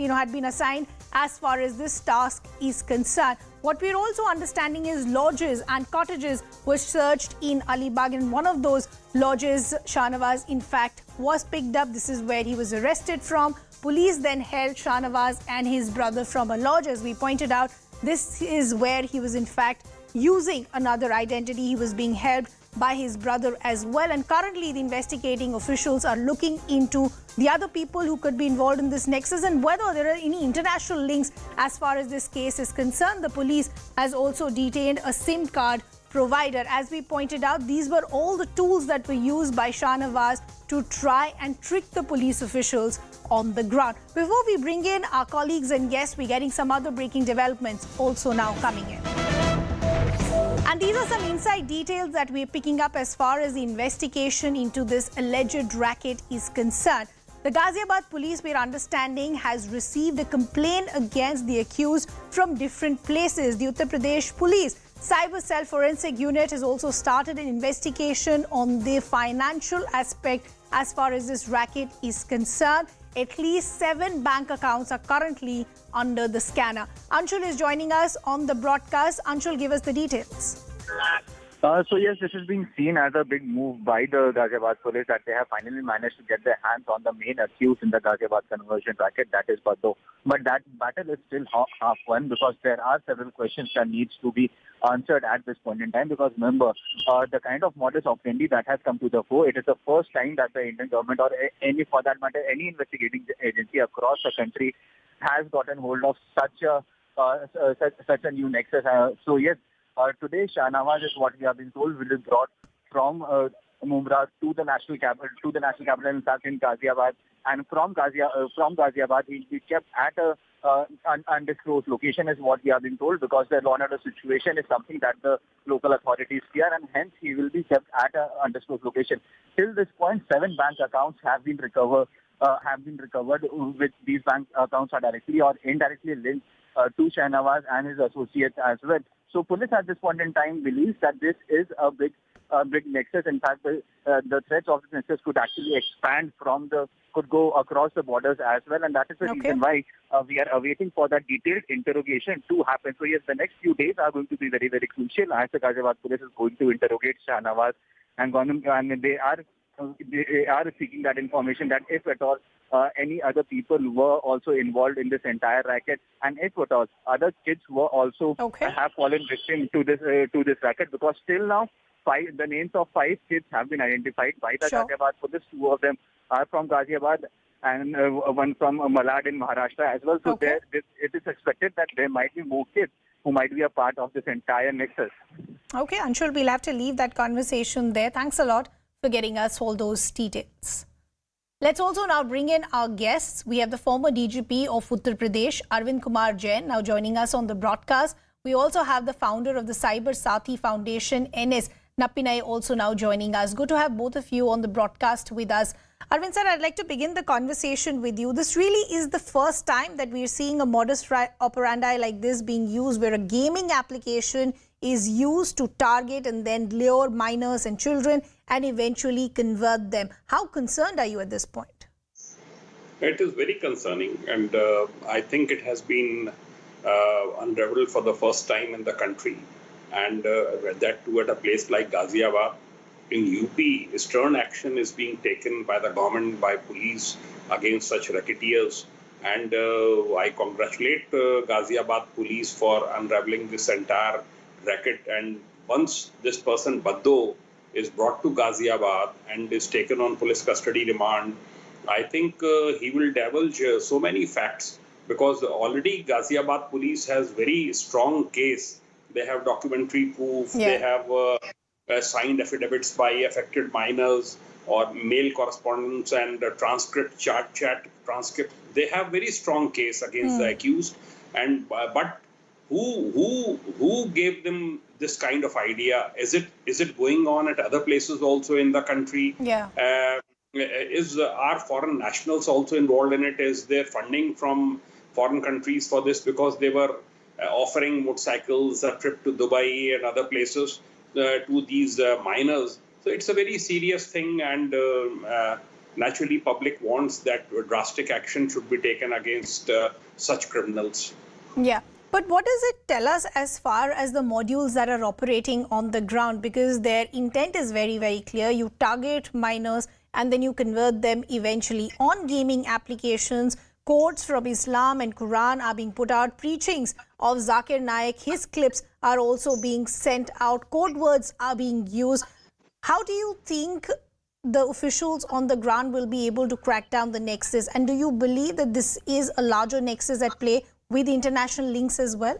had been assigned as far as this task is concerned. What we're also understanding is lodges and cottages were searched in Alibag. In one of those lodges, Shahnawaz in fact was picked up. This is where he was arrested from. Police then held Shahnawaz and his brother from a lodge. As we pointed out, this is where he was in fact using another identity. He was being held by his brother as well. And currently the investigating officials are looking into the other people who could be involved in this nexus and whether there are any international links as far as this case is concerned. The police has also detained a SIM card provider. As we pointed out, these were all the tools that were used by Shahnawaz to try and trick the police officials on the ground. Before we bring in our colleagues and guests, we're getting some other breaking developments also now coming in. And these are some inside details that we're picking up as far as the investigation into this alleged racket is concerned. The Ghaziabad police, we're understanding, has received a complaint against the accused from different places. The Uttar Pradesh Police Cyber Cell Forensic Unit has also started an investigation on the financial aspect as far as this racket is concerned. At least 7 bank accounts are currently under the scanner. Anshul is joining us on the broadcast. Anshul, give us the details. So yes, this is being seen as a big move by the Ghaziabad police that they have finally managed to get their hands on the main accused in the Ghaziabad conversion racket, that is Damoh. But that battle is still half won because there are several questions that needs to be answered at this point in time. Because remember, the kind of modus operandi that has come to the fore, it is the first time that the Indian government or any, for that matter, any investigating agency across the country has gotten hold of such a new nexus. So yes. Today, Shahnawaz is what we have been told will be brought from Mumbai to the national capital, in fact in Ghaziabad, and from Ghaziabad he will be kept at an undisclosed location, is what we have been told, because the law and order situation is something that the local authorities fear, and hence he will be kept at an undisclosed location. Till this point, 7 bank accounts have been recovered. With these bank accounts are directly or indirectly linked to Shahnawaz and his associates as well. So police at this point in time believes that this is a big nexus. In fact, the threats of this nexus could actually expand could go across the borders as well. And that is the reason why we are awaiting for that detailed interrogation to happen. So yes, the next few days are going to be very, very crucial as the Ghaziabad police is going to interrogate Shahnawaz and they are seeking that information that if at all any other people were also involved in this entire racket, and if at all other kids were also have fallen victim to this racket, because till now the names of 5 kids have been identified by the Ghaziabad police. 2 of them are from Ghaziabad and one from Malad in Maharashtra as well. So it is expected that there might be more kids who might be a part of this entire nexus. Okay, Anshul, we'll have to leave that conversation there. Thanks a lot for getting us all those details. Let's also now bring in our guests. We have the former DGP of Uttar Pradesh, Arvind Kumar Jain, now joining us on the broadcast. We also have the founder of the Cyber Sathi Foundation, NS Nappinai, also now joining us. Good to have both of you on the broadcast with us. Arvind sir, I'd like to begin the conversation with you. This really is the first time that we're seeing a modus operandi like this being used, where a gaming application is used to target and then lure minors and children and eventually convert them. How concerned are you at this point? It is very concerning, and I think it has been unraveled for the first time in the country, and that too at a place like Ghaziabad. In UP, stern action is being taken by the government, by police against such racketeers, and I congratulate Ghaziabad police for unraveling this entire racket. And once this person Damoh is brought to Ghaziabad and is taken on police custody remand, I think he will divulge so many facts, because already Ghaziabad police has very strong case. They have documentary proof. They have signed affidavits by affected minors or mail correspondence and transcript, chat transcript. They have very strong case against the accused. And but who gave them this kind of idea? Is it going on at other places also in the country? Are foreign nationals also involved in it? Is there funding from foreign countries for this? Because they were offering motorcycles, a trip to Dubai and other places to these minors. So it's a very serious thing, and naturally public wants that drastic action should be taken against such criminals. Yeah. But what does it tell us as far as the modules that are operating on the ground? Because their intent is very, very clear. You target minors and then you convert them eventually on gaming applications quotes from Islam and Quran are being put out. Preachings of Zakir Naik, his clips are also being sent out. Code words are being used. How do you think the officials on the ground will be able to crack down the nexus? And do you believe that this is a larger nexus at play with international links as well?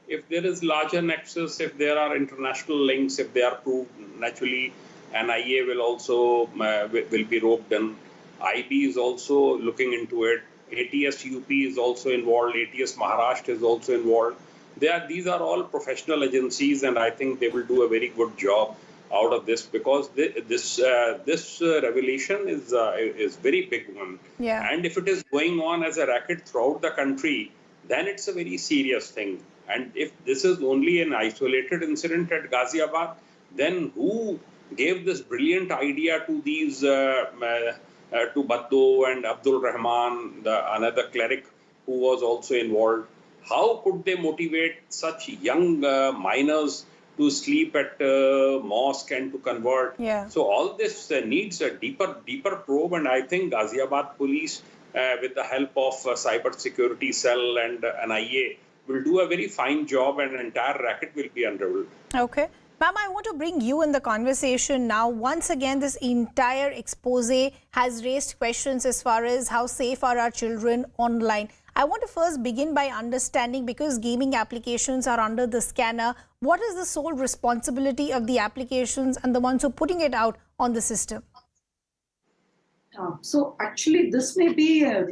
If there is larger nexus, if there are international links, if they are proved, naturally NIA will also will be roped in. IB is also looking into it. ATS UP is also involved. ATS Maharashtra is also involved. These are all professional agencies, and I think they will do a very good job out of this, because this revelation is very big one. Yeah. And if it is going on as a racket throughout the country, then it's a very serious thing. And if this is only an isolated incident at Ghaziabad, then who gave this brilliant idea to these to Baddo and Abdul Rahman, another cleric who was also involved? How could they motivate such young minors to sleep at mosque and to convert? Yeah. So all this needs a deeper probe, and I think Ghaziabad police, with the help of cyber security cell and NIA, will do a very fine job, and an entire racket will be unraveled. Okay. Ma'am, I want to bring you in the conversation now. Once again, this entire expose has raised questions as far as how safe are our children online. I want to first begin by understanding, because gaming applications are under the scanner, what is the sole responsibility of the applications and the ones who are putting it out on the system? So actually, this may be a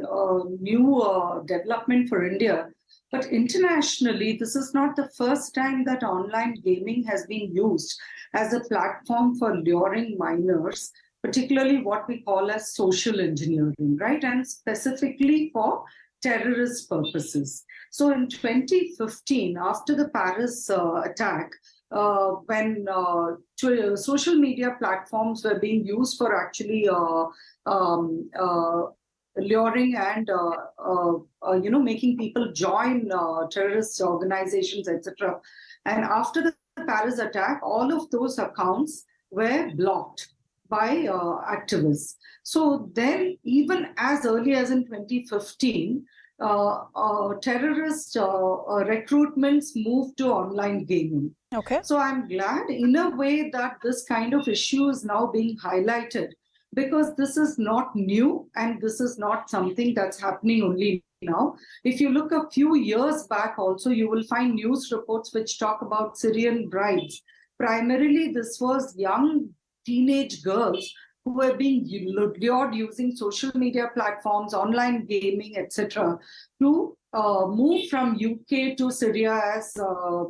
new development for India. But internationally, this is not the first time that online gaming has been used as a platform for luring minors, particularly what we call as social engineering, right? And specifically for terrorist purposes. So in 2015, after the Paris attack, when social media platforms were being used for actually luring and making people join terrorist organizations, etc. And after the Paris attack, all of those accounts were blocked by activists. So then, even as early as in 2015, terrorist recruitments moved to online gaming. Okay. So I'm glad in a way that this kind of issue is now being highlighted, because this is not new and this is not something that's happening only now. If you look a few years back also, you will find news reports which talk about Syrian brides. Primarily, this was young teenage girls who were being lured using social media platforms, online gaming, etc., to move from UK to Syria as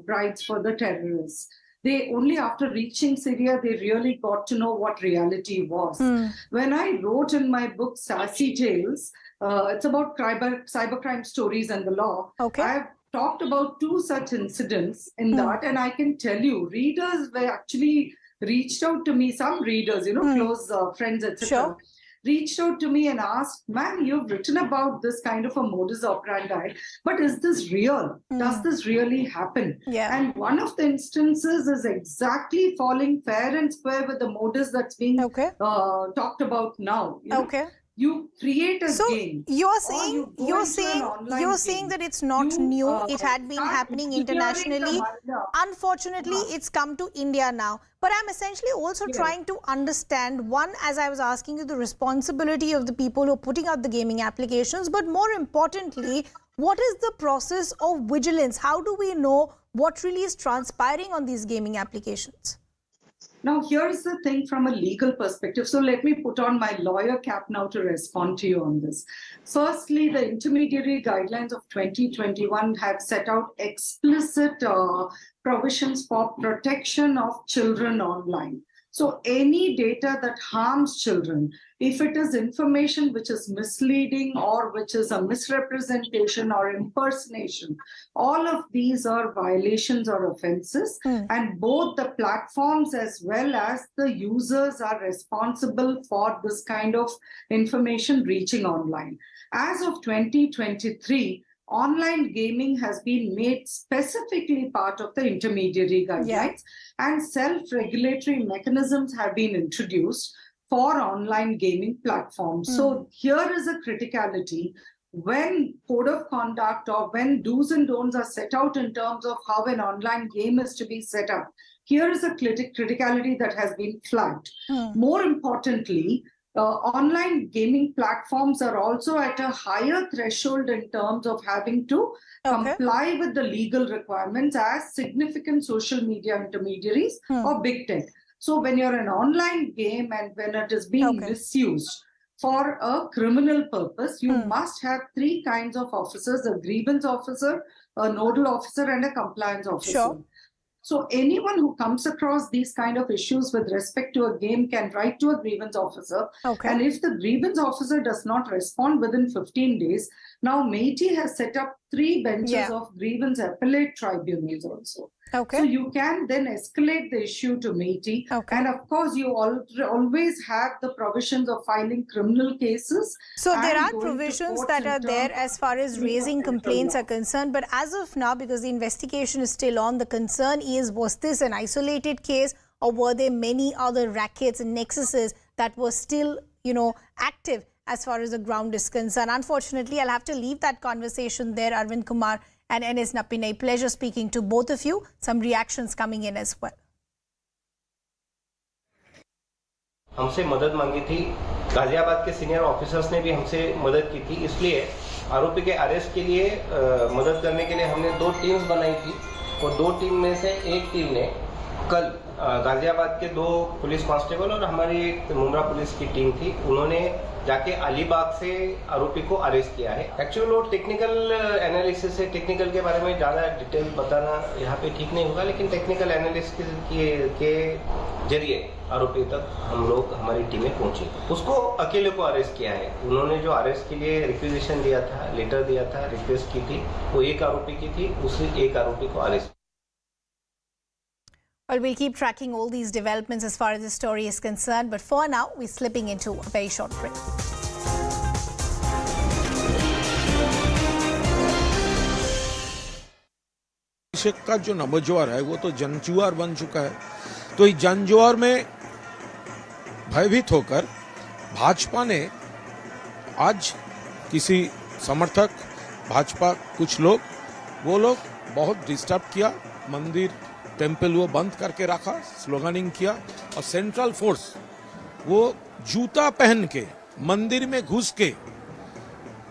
brides for the terrorists. They only after reaching Syria, they really got to know what reality was. When I wrote in my book, Sassy Tales, it's about cybercrime stories and the law. Okay. I've talked about 2 such incidents in that, and I can tell you, readers were actually reached out to me, some readers, close friends, etc. Sure. Reached out to me and asked, "Man, you've written about this kind of a modus operandi, but is this real? Does this really happen?" Yeah. And one of the instances is exactly falling fair and square with the modus that's being talked about now. Okay. You create a game. You're saying that it's not new. It had been happening internationally. Unfortunately, it's come to India now. But I'm essentially also trying to understand, one, as I was asking you, the responsibility of the people who are putting out the gaming applications, but more importantly, what is the process of vigilance? How do we know what really is transpiring on these gaming applications? Now, here's the thing from a legal perspective. So let me put on my lawyer cap now to respond to you on this. Firstly, the intermediary guidelines of 2021 have set out explicit provisions for protection of children online. So any data that harms children, if it is information which is misleading or which is a misrepresentation or impersonation, all of these are violations or offenses, and both the platforms as well as the users are responsible for this kind of information reaching online. As of 2023, online gaming has been made specifically part of the intermediary guidelines, and self-regulatory mechanisms have been introduced for online gaming platforms. So here is a criticality. When code of conduct or when do's and don'ts are set out in terms of how an online game is to be set up, here is a criticality that has been flagged. More importantly, online gaming platforms are also at a higher threshold in terms of having to comply with the legal requirements as significant social media intermediaries or big tech. So when you're an online game and when it is being misused for a criminal purpose, you must have three kinds of officers: a grievance officer, a nodal officer, and a compliance officer. Sure. So anyone who comes across these kind of issues with respect to a game can write to a grievance officer. And if the grievance officer does not respond within 15 days, now MeitY has set up 3 benches of grievance appellate tribunals also. So you can then escalate the issue to MeitY. And of course, you always have the provisions of filing criminal cases. So there are provisions that are there as far as raising complaints are concerned. But as of now, because the investigation is still on, the concern is, was this an isolated case or were there many other rackets and nexuses that were still, active as far as the ground is concerned? Unfortunately, I'll have to leave that conversation there. Arvind Kumar and NS Napinai, pleasure speaking to both of you. Some reactions coming in as well. हमसे मदद मांगी थी, गाजियाबाद के senior officers ने भी हमसे मदद की थी, इसलिए आरोपी के अरेस्ट के लिए मदद करने के लिए हमने 2 टीम्स बनाई थी और 2 टीम में से एक टीम ने कल गाजियाबाद के 2 पुलिस कांस्टेबल और हमारी मुमरा पुलिस की टीम थी, उन्होंने जाके अलीबाग से आरोपी को अरेस्ट किया है। एक्चुअली वो टेक्निकल एनालिसिस है, टेक्निकल के बारे में ज़्यादा डिटेल बताना यहाँ पे ठीक नहीं होगा, लेकिन टेक्निकल एनालिसिस के जरिए आरोपी तक हम लोग, हमारी टीमें पहुंची, उसको अकेले को अरेस्ट किया है। उन्होंने जो अरेस्ट के लिए रिक्वेजिशन दिया था, लेटर दिया था, रिक्वेस्ट की थी, वो एक आरोपी की थी, उसी एक आरोपी को arrest. Well, we'll keep tracking all these developments as far as the story is concerned. But for now, we're slipping into a very short break. अभिषेक का जो नवजुआर है वो तो जनजुआर बन चुका है। तो इस जनजुआर में भयभीत होकर भाजपा ने आज किसी समर्थक, भाजपा कुछ लोग, वो लोग बहुत डिस्टर्ब किया, मंदिर टेम्पल वो बंद करके रखा, स्लोगनिंग किया और सेंट्रल फोर्स वो जूता पहन के मंदिर में घुस के,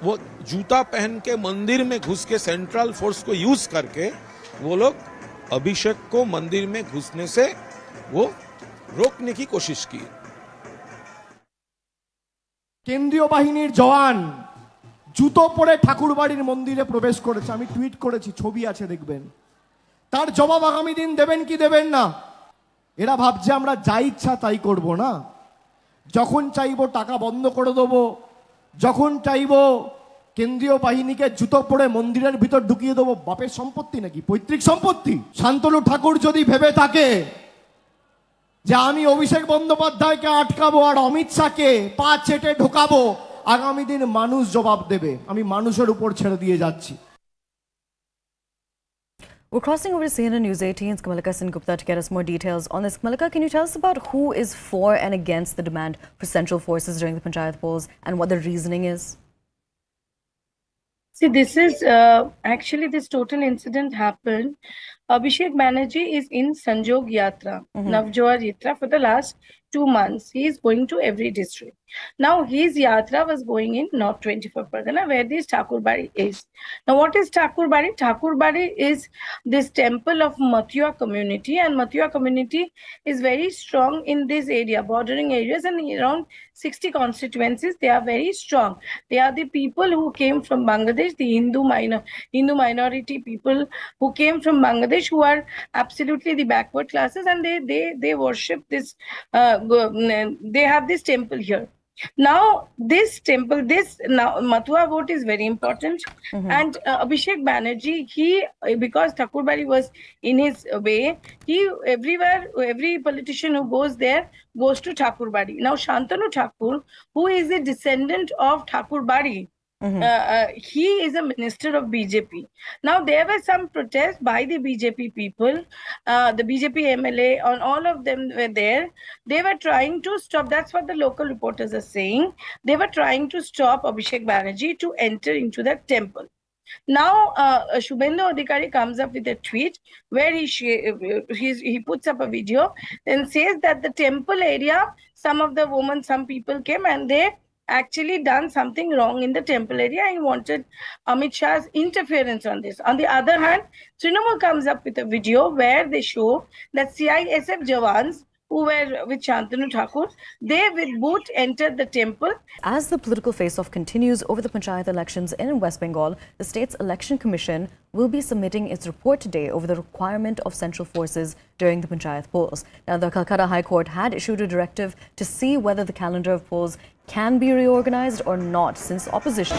वो जूता पहन के मंदिर में घुस के सेंट्रल फोर्स को यूज करके वो लोग अभिषेक को मंदिर में घुसने से वो रोकने की कोशिश की। কেন্দ্রীয় বাহিনীর জওয়ান জুতো পরে ঠাকুরবাড়ির মন্দিরে প্রবেশ করেছে, আমি টুইট করেছি, ছবি আছে দেখবেন। তার জবাব আগামী দিন দেবেন কি দেবেন না? এরা ভাবছে আমরা যা ইচ্ছা তাই করব না। যখন চাইবো টাকা বন্ধ করে দেবো, যখন চাইবো কেন্দ্রীয় বাহিনীকে জুতো পরে মন্দিরের ভিতর ঢুকিয়ে দেবো। বাপের সম্পত্তি নাকি, পৈতৃক সম্পত্তি? শান্তনু ঠাকুর যদি ভেবে থাকে যে আমি অভিষেক বন্দ্যোপাধ্যায়কে আটকাবো আর অমিত শাহকে পা চেটে ঢোকাবো, আগামী দিন মানুষ জবাব দেবে। আমি মানুষের উপর ছেড়ে দিয়ে যাচ্ছি। We're crossing over to CNN News 18's Kamalika Sengupta to get us more details on this. Kamalika, can you tell us about who is for and against the demand for central forces during the Panchayat polls and what the reasoning is? See, this is actually this total incident happened. Abhishek Banerjee is in Sanjog Yatra, Navjoar Yatra, for the last 2 months. He is going to every district. Now, his yatra was going in North 24 Pargana, where this Thakurbari is. Now, what is Thakurbari? Thakurbari is this temple of Mathua community, and Mathua community is very strong in this area, bordering areas, and around 60 constituencies. They are very strong. They are the people who came from Bangladesh, the Hindu minority people who came from Bangladesh, who are absolutely the backward classes, and they worship this. They have this temple here. Now, this temple, Mathua vote is very important. And Abhishek Banerjee, because Thakurbari was in his way, every politician who goes there goes to Thakurbari. Now, Shantanu Thakur, who is a descendant of Thakurbari, He is a minister of BJP. Now, there were some protests by the BJP people, the BJP MLA, and all of them were there. They were trying to stop, that's what the local reporters are saying. They were trying to stop Abhishek Banerjee to enter into that temple. Now, Shubhendu Adhikari comes up with a tweet where he puts up a video and says that the temple area, some people came and they actually done something wrong in the temple area and wanted Amit Shah's interference on this. On the other hand, Trinamool comes up with a video where they show that CISF Jawans who were with Shantanu Thakur, they with boot entered the temple. As the political face-off continues over the Panchayat elections in West Bengal, the state's election commission will be submitting its report today over the requirement of central forces during the Panchayat polls. Now, the Calcutta High Court had issued a directive to see whether the calendar of polls can be reorganized or not, since opposition.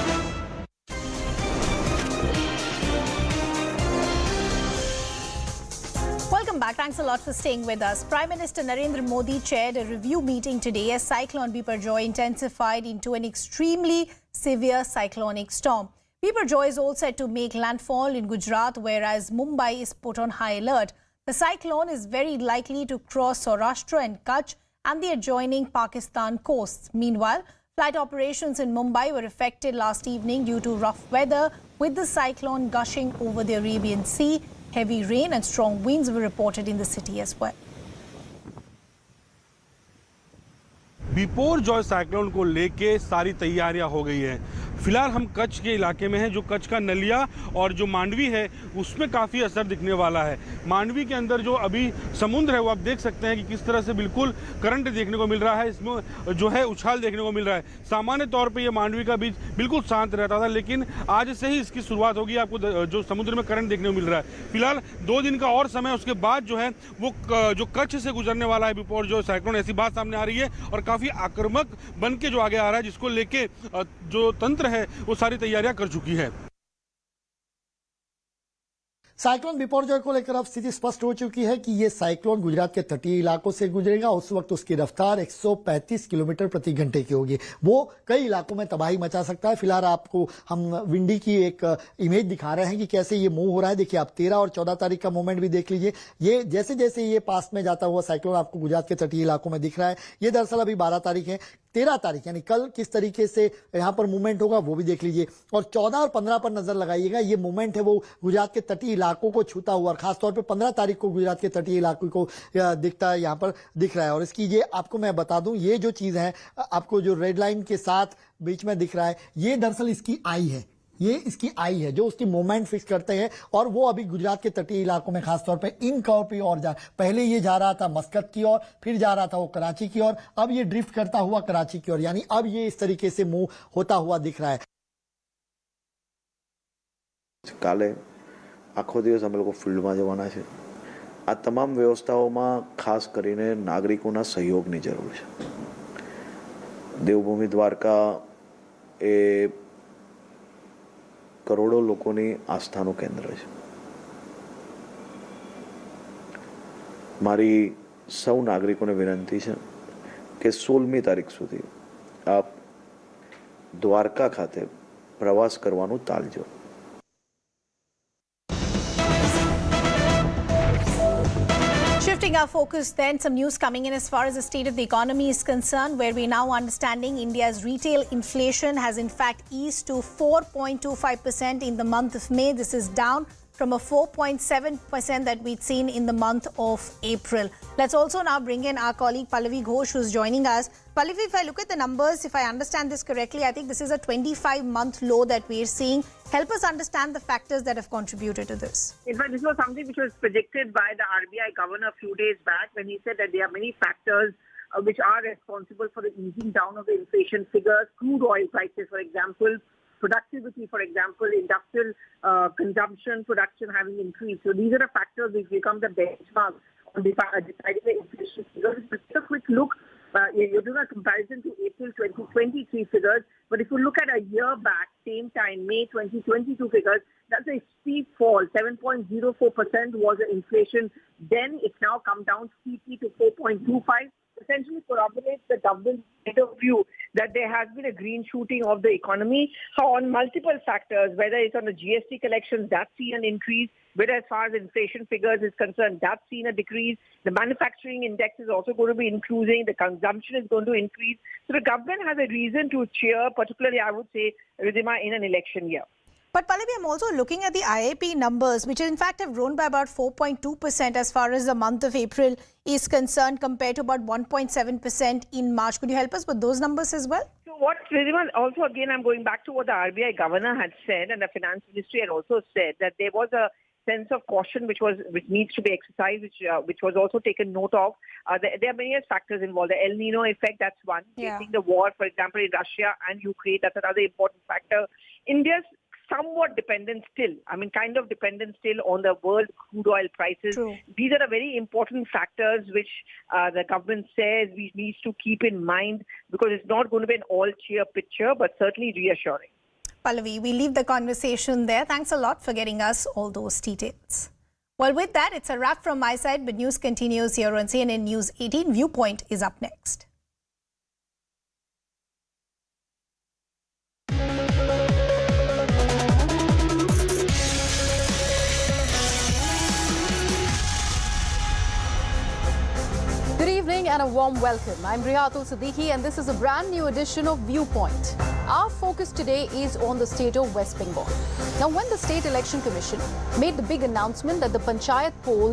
Welcome back. Thanks a lot for staying with us. Prime Minister Narendra Modi chaired a review meeting today as Cyclone Biparjoy intensified into an extremely severe cyclonic storm. Biparjoy is all set to make landfall in Gujarat, whereas Mumbai is put on high alert. The cyclone is very likely to cross Saurashtra and Kutch and the adjoining Pakistan coasts. Meanwhile, flight operations in Mumbai were affected last evening due to rough weather, with the cyclone gushing over the Arabian Sea. Heavy rain and strong winds were reported in the city as well. Biparjoy cyclone को लेके सारी तैयारियां हो गई हैं। फिलहाल हम कच्छ के इलाके में हैं, जो कच्छ का नलिया और जो मांडवी है उसमें काफ़ी असर दिखने वाला है। मांडवी के अंदर जो अभी समुद्र है वो आप देख सकते हैं कि किस तरह से बिल्कुल करंट देखने को मिल रहा है, इसमें जो है उछाल देखने को मिल रहा है। सामान्य तौर पे ये मांडवी का बीच बिल्कुल शांत रहता था, लेकिन आज से ही इसकी शुरुआत होगी। आपको जो समुद्र में करंट देखने को मिल रहा है। फिलहाल 2 दिन का और समय, उसके बाद जो है वो जो कच्छ से गुजरने वाला है बिपोरजॉय साइक्लोन, ऐसी बात सामने आ रही है और काफ़ी आक्रामक बन के जो आगे आ रहा है, जिसको लेके जो तंत्र है वो सारी तैयारियां कर चुकी है। साइक्लोन बिपरजॉय को लेकर अब स्थिति स्पष्ट हो चुकी है कि ये साइक्लोन गुजरात के तटीय इलाकों से गुजरेगा। उस वक्त उसकी रफ्तार 135 किलोमीटर प्रति घंटे की होगी। वो कई इलाकों में तबाही मचा सकता है। फिलहाल आपको हम विंडी की एक इमेज दिखा रहे हैं कि कैसे ये मूव हो रहा है। देखिए, आप 13 और 14 तारीख का मोमेंट भी देख लीजिए। ये जैसे जैसे ये पास में जाता हुआ साइक्लोन आपको गुजरात के तटीय इलाकों में दिख रहा है। ये दरअसल अभी 12 तारीख है। 13 तारीख यानी कल किस तरीके से यहां पर मूवमेंट होगा वो भी देख लीजिए। और 14 और 15 पर नजर लगाइएगा। ये मूवमेंट है वो गुजरात के तटीय इलाकों को छूता हुआ, और खासतौर पे 15 तारीख को गुजरात के तटीय इलाकों को दिखता है, यहां पर दिख रहा है। और इसकी ये आपको मैं बता दूं, ये जो चीज है आपको जो रेड लाइन के साथ बीच में दिख रहा है, ये दरअसल इसकी आई है। ये इसकी आई है जो उसकी मूवमेंट फिक्स करते हैं, और वो अभी गुजरात के तटीय इलाकों में खासतौर पे इन कर्व पे और पहले ये जा रहा था मस्कत की ओर, फिर जा रहा था वो कराची की ओर, अब ये ड्रिफ्ट करता हुआ कराची की ओर, यानी अब ये इस तरीके से मूव होता हुआ दिख रहा है। કાલે આખો દિવસ અમે લોકો ફિલ્ડમાં જવાના છે। આ તમામ વ્યવસ્થાઓમાં ખાસ કરીને નાગરિકોના સહયોગની જરૂર છે। દેવભૂમિ દ્વારકા એ કરોડો લોકોની આસ્થાનું કેન્દ્ર છે। મારી સૌ નાગરિકોને વિનંતી છે કે 16મી તારીખ સુધી આપ દ્વારકા ખાતે પ્રવાસ કરવાનું ટાળજો। Shifting our focus then, some news coming in as far as the state of the economy is concerned, where we're now understanding India's retail inflation has in fact eased to 4.25% in the month of May. This is down from a 4.7% that we'd seen in the month of April. Let's also now bring in our colleague Pallavi Ghosh, who's joining us. Pallavi, if I look at the numbers, if I understand this correctly, I think this is a 25-month low that we're seeing. Help us understand the factors that have contributed to this. In fact, this was something which was predicted by the RBI governor a few days back, when he said that there are many factors which are responsible for the easing down of the inflation figures. Crude oil prices, for example, productivity, for example, industrial consumption, production having increased. So these are the factors which become the benchmark on deciding the inflation figures. But take a quick look. You're doing a comparison to April 2023 figures, but if you look at a year back, same time, May 2022 figures, that's a steep fall. 7.04% was the inflation. Then it's now come down steeply to 4.25. essentially corroborates the government's view that there has been a green shooting of the economy. So on multiple factors, whether it's on the GST collections, that's seen an increase. Whether as far as inflation figures is concerned, that's seen a decrease. The manufacturing index is also going to be increasing. The consumption is going to increase. So the government has a reason to cheer, particularly, I would say, Ridhima, in an election year. But Pallavi, I'm also looking at the IAP numbers, which in fact have grown by about 4.2% as far as the month of April is concerned, compared to about 1.7% in March. Could you help us with those numbers as well? So what, also again, I'm going back to what the RBI governor had said, and the finance ministry had also said that there was a sense of caution which needs to be exercised, which was also taken note of. There are many factors involved. The El Nino effect, that's one. Facing the war, for example, in Russia and Ukraine, that's another important factor. India's somewhat dependent still, kind of dependent still on the world crude oil prices. True. These are the very important factors which the government says we need to keep in mind, because it's not going to be an all-cheer picture, but certainly reassuring. Pallavi, we leave the conversation there. Thanks a lot for getting us all those details. Well, with that, it's a wrap from my side, but news continues here on CNN News 18. Viewpoint is up next. Good evening and a warm welcome. I'm Rihatul Siddiqui and this is a brand new edition of Viewpoint. Our focus today is on the state of West Bengal. Now, when the State Election Commission made the big announcement that the Panchayat poll